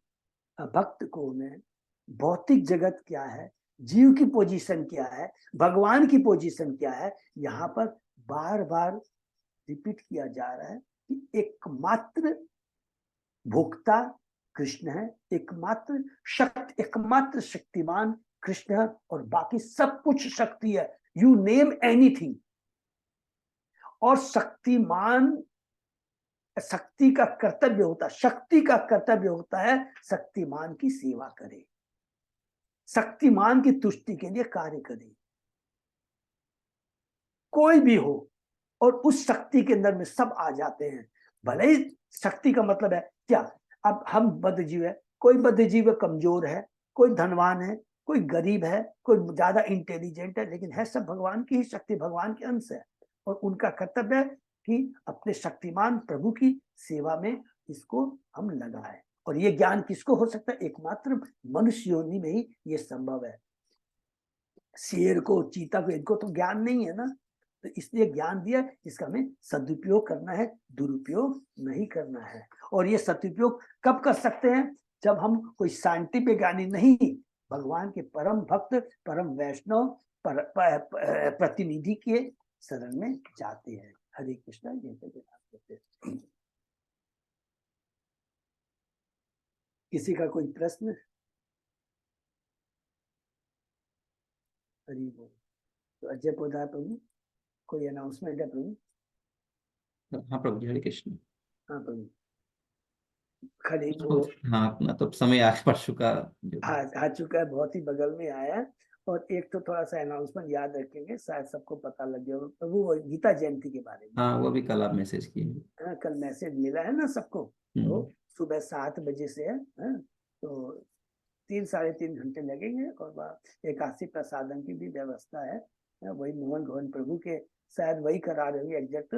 अभक्त कौन है, भौतिक जगत क्या है, जीव की पोजीशन क्या है, भगवान की पोजीशन क्या है, यहाँ पर बार बार रिपीट किया जा रहा है कि एकमात्र भोक्ता कृष्ण है, एकमात्र शक्तिमान कृष्ण है और बाकी सब कुछ शक्ति है। You name anything. और शक्तिमान, शक्ति का कर्तव्य होता है, शक्ति का कर्तव्य होता है शक्तिमान की सेवा करे, शक्तिमान की तुष्टि के लिए कार्य करे, कोई भी हो। और उस शक्ति के अंदर में सब आ जाते हैं। भले ही शक्ति का मतलब है क्या, अब हम बद्धजीव है, कोई बद्धजीव कमजोर है, कोई धनवान है, कोई गरीब है, कोई ज्यादा इंटेलिजेंट है, लेकिन है सब भगवान की ही शक्ति, भगवान के अंश है। और उनका कर्तव्य है कि अपने शक्तिमान प्रभु की सेवा में इसको हम लगाएं। और ये ज्ञान किसको हो सकता है? एकमात्र मनुष्य योनि में ही ये संभव है। शेर को, चीता को, इनको तो ज्ञान नहीं है ना, तो इसलिए ज्ञान दिया, इसका हमें सदुपयोग करना है, दुरुपयोग नहीं करना है। और ये सदुपयोग कब कर सकते हैं? जब हम कोई साइंटिफिक ज्ञानी नहीं, भगवान के परम भक्त, परम वैष्णव प्रतिनिधि के शरण में जाते हैं। हरे कृष्णा। ये किसी का कोई प्रश्न? हरि बोल। तो अजय पोदार प्रभु, कोई अनाउंसमेंट है प्रभु? हाँ प्रभु जी, हरे कृष्ण। हाँ प्रभु। खड़ी तो हाँ, अपना तो समय आगे बढ़ चुका जो आ चुका है, बहुत ही बगल में आया है। और एक तो थोड़ा सा अनाउंसमेंट याद रखेंगे, शायद सबको पता लग गया प्रभु, वो गीता जयंती के बारे में। हाँ, वो भी कल आप मैसेज किए। कल मैसेज मिला है ना सबको। तो सुबह 7 बजे से है, तो 3-3.5 घंटे लगेंगे। और एकादशी प्रसादन की भी व्यवस्था है। वही मोहन घोन प्रभु के शायद वही करा रहे होंगे एग्जैक्ट,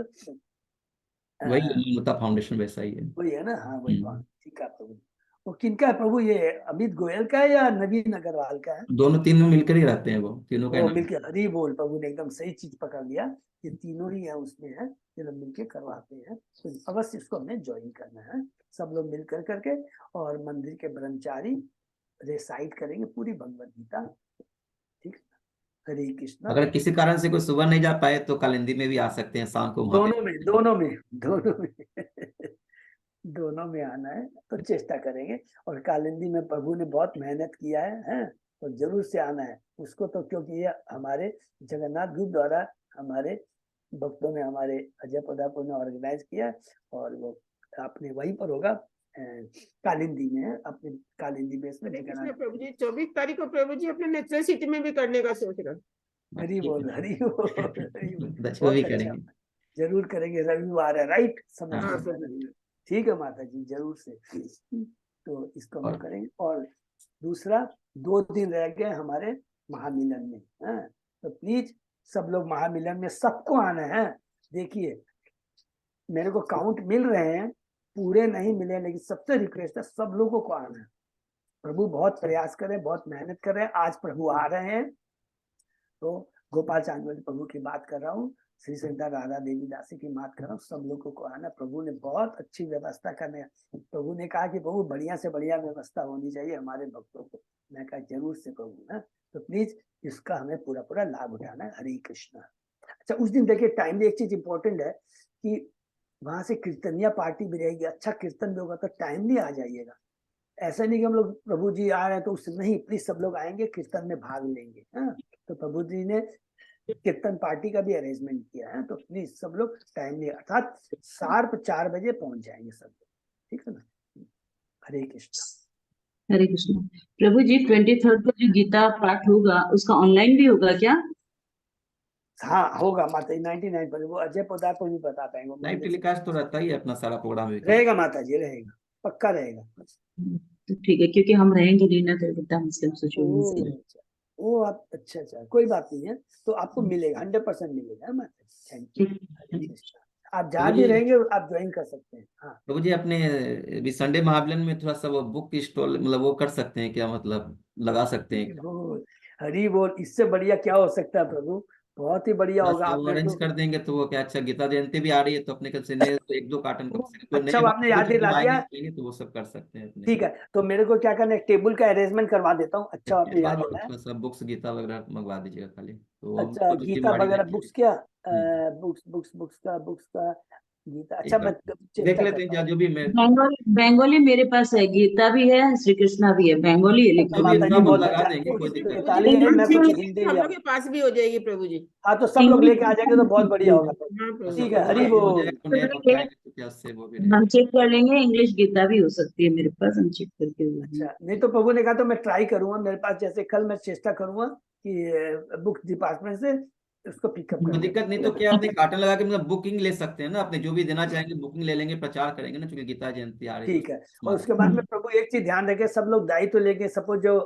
वही अमृता फाउंडेशन वैसा ही है। वही है ना? हाँ वही। ठीक है प्रभु। वो किनका है प्रभु? ये अमित गोयल का है या नवीन अग्रवाल का है? दोनों तीनों मिलकर ही रहते हैं, वो तीनों का वो नाम। मिलकर, हरी बोल। प्रभु ने एकदम सही चीज पकड़ लिया, ये तीनों ही है उसमें है, ये लोग मिलकर करवाते हैं। तो अवश्य इसको हमें ज्वाइन करना है, सब लोग मिलकर करके। और मंदिर के ब्रह्मचारी रिसाइट करेंगे पूरी भगवद गीता। ठीक, हरे कृष्णा। अगर किसी कारण से कोई सुबह नहीं जा पाए तो कालिंदी में भी आ सकते हैं, शाम को वहां पे। दोनों में दोनों में आना है तो चेष्टा करेंगे। और कालिंदी में प्रभु ने बहुत मेहनत किया है, हैं? तो जरूर से आना है उसको, तो क्योंकि ये हमारे जगन्नाथ ग्रुप द्वारा हमारे भक्तों ने, हमारे अजय पदापुर ने ऑर्गेनाइज किया है। और वो अपने वहीं पर होगा, कालिंदी में है, अपने कालिंदी बेस में हरे कृष्ण जगन्नाथ। प्रभु जी, 24 तारीख को प्रभु जी अपने नेचुरल सिटी में भी करने का सोच रहा हूँ। हरि बोल, हरि बोल, हरि बोल। दक्षिण भी बहुत अच्छा, करेंगे। जरूर करेंगे। रविवार है, राइट? समय हाँ। हाँ समझ प्रभु जी। ठीक है माता जी, जरूर से। तो इसको हम लोग और करेंगे। और दूसरा, 2 दिन रह गए हमारे महामिलन में, हैं? तो प्लीज सब लोग महामिलन में सबको आना है। देखिए, मेरे को काउंट मिल रहे हैं, पूरे नहीं मिले, लेकिन सबसे रिक्वेस्ट है सब लोगों को आना है। प्रभु बहुत प्रयास कर रहे हैं, बहुत मेहनत कर रहे हैं। आज प्रभु आ रहे हैं। तो गोपाल चांदवली प्रभु की बात कर रहा हूँ, श्री संता राधा देवी दासी की बात कर रहा हूँ। सब लोगों को आना। प्रभु ने बहुत अच्छी व्यवस्था करने, प्रभु ने कहा कि प्रभु बढ़िया से बढ़िया व्यवस्था होनी चाहिए हमारे भक्तों को। मैं कहा जरूर से प्रभु ना, तो प्लीज इसका हमें पूरा पूरा लाभ उठाना है। हरे कृष्णा। अच्छा, उस दिन देखिए टाइमली एक चीज इंपॉर्टेंट है कि वहां से कीर्तनिया पार्टी भी रहेगी, अच्छा कीर्तन भी होगा, तो टाइमली आ जाइएगा। ऐसा नहीं कि हम लोग प्रभु जी आ रहे हैं तो उससे नहीं, प्लीज सब लोग आएंगे, कीर्तन में भाग लेंगे। हाँ, तो प्रभु जी ने कीर्तन पार्टी का भी अरेंजमेंट किया है, तो प्लीज सब लोग टाइमली, अर्थात शार्प 4 बजे पहुंच जाएंगे सब लोग, ठीक है ना? हरे कृष्णा। हरे कृष्ण प्रभु जी। 23rd को जो गीता पाठ होगा उसका ऑनलाइन भी होगा क्या? हाँ होगा माता जी, 99 पर। वो अजय पोदार को भी बता पाएंगे, वो लाइव मंदिर से टेलीकास्ट तो रहता ही है, अपना सारा प्रोग्राम भी रहेगा माता जी, रहेगा, पक्का रहेगा। तो ठीक है, क्योंकि हम रहेंगे नहीं ना कलकत्ता मुस्लिम सोसाइटी ओ से। अच्छा, वो आप, अच्छा अच्छा, कोई बात नहीं है, तो आपको मिलेगा, 100% मिलेगा माता जी। Thank you. हरे कृष्णा। आप प्रभु जहाँ भी जी। रहेंगे आप ज्वाइन कर सकते हैं। हाँ, प्रभु जी, अपने अभी संडे महामिलन में थोड़ा सा वो बुक स्टॉल, मतलब वो कर सकते हैं क्या, मतलब लगा सकते हैं हरि क्या? बोल, हरि बोल। इससे बढ़िया क्या हो सकता है प्रभु? बहुत ही बढ़िया थोड़ा होगा। सा आप वो मेरे अरेंज को, कर देंगे तो वो क्या, अच्छा गीता जयंती भी आ रही है तो अपने कल से नए तो 1-2 कार्टन कम से कम, कोई अच्छा नए आपने भक्त याद जो दिला आएंगे दिया। आएंगे तो वो सब कर सकते हैं अपने। ठीक है, तो मेरे को क्या करना है, टेबल का अरेंजमेंट करवा देता हूँ। अच्छा आपने याद और दिलाया। थोड़ा सा बुक्स गीता वगैरह मंगवा दीजिएगा खाली, तो हम अच्छा, तो गीता जिम्मेवारी वगैरह, लेंगे। बुक्स क्या, हम्म। बुक्स का गीता। अच्छा, एक बार मैं देख चेष्टा लेते हैं, करता हूँ। जो भी मैं बंगाली मेरे पास है, गीता भी है, श्री कृष्णा भी है, बंगाली है अच्छा जो भी लेकिन माता होगा जी, हम बहुत लगा अच्छा। देंगे, कोई दिक्कत प्रभु जी चैताली है, मैं कुछ हिंदी ले हम लोग आऊँ। के पास भी हो जाएगी प्रभु जी। हाँ, तो सब लोग लेके आ जाएंगे तो बहुत बढ़िया होगा। हाँ तो प्रभु ठीक सबको है, थोड़ा हरि भी हो बोल। जाएगा, नए भक्त आएंगे तो क्या, उससे वो भी हम रहेगा। चेक कर लेंगे, इंग्लिश गीता भी हो सकती है मेरे पास, हम चेक करके वो भी। अच्छा, नहीं तो प्रभु ने कहा तो मैं ट्राई करूंगा, मेरे पास जैसे कल मैं चेष्टा करूंगा कि बुक डिपार्टमेंट से उसको पिकअप कर कोई लें, दिक्कत नहीं, ठीक तो है ना? क्या अपने कार्टन लगा के मतलब बुकिंग ले सकते हैं ना, अपने जो भी देना चाहेंगे बुकिंग ले लेंगे, प्रचार करेंगे ना, क्योंकि गीता जयंती आ रही है ठीक तो है। और माध्यम उसके बाद में प्रभु एक चीज ध्यान रखे, सब लोग दायित्व लेके, सपोज जो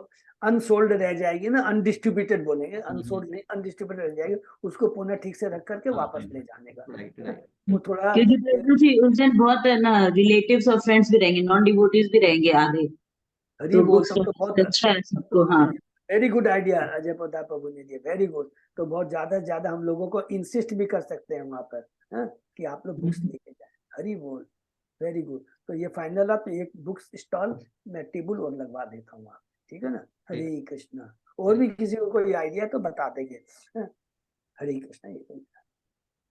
अनसोल्ड रह जाएगी ना, अनडिस्ट्रीब्यूटेड बोलेंगे, अनसोल्ड नहीं, अनडिस्ट्रीब्यूटेड रह जाएगी, उसको पुनः ठीक से रख करके हाँ वापस ले जाने का, राइट है ना? राइट। वो थोड़ा क्योंकि प्रभु जी उस दिन बहुत है ना, रिलेटिव्स और फ्रेंड्स भी रहेंगे, नॉन डिवोटीज भी रहेंगे आधे, हरि तो बोल, बुक्स तब तो बहुत अच्छा है सबको। हाँ, very good idea Ajay Pratap प्रभु ने दिया, वेरी गुड। तो बहुत ज्यादा से ज्यादा हम लोगों को इंसिस्ट भी कर सकते हैं वहां पर, हाँ, कि आप लोग बुक्स लेके जाए। हरि बोल, वेरी गुड। तो ये फाइनल, आप एक बुक्स स्टॉल मैं टेबल और लगवा देता हूँ वहाँ, ठीक है ना? ठीक। हरे कृष्णा। और भी किसी को कोई आइडिया तो बता देंगे, हाँ? हरे कृष्णा।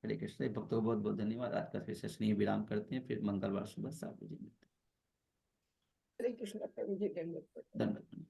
हरे कृष्ण भक्तों को बहुत बहुत धन्यवाद। आज का सेशन यहीं विराम करते हैं, फिर मंगलवार सुबह 7 बजे मिलते हरे कृष्ण प्रभु जी, धन्यवाद। हैं। धन्यवाद।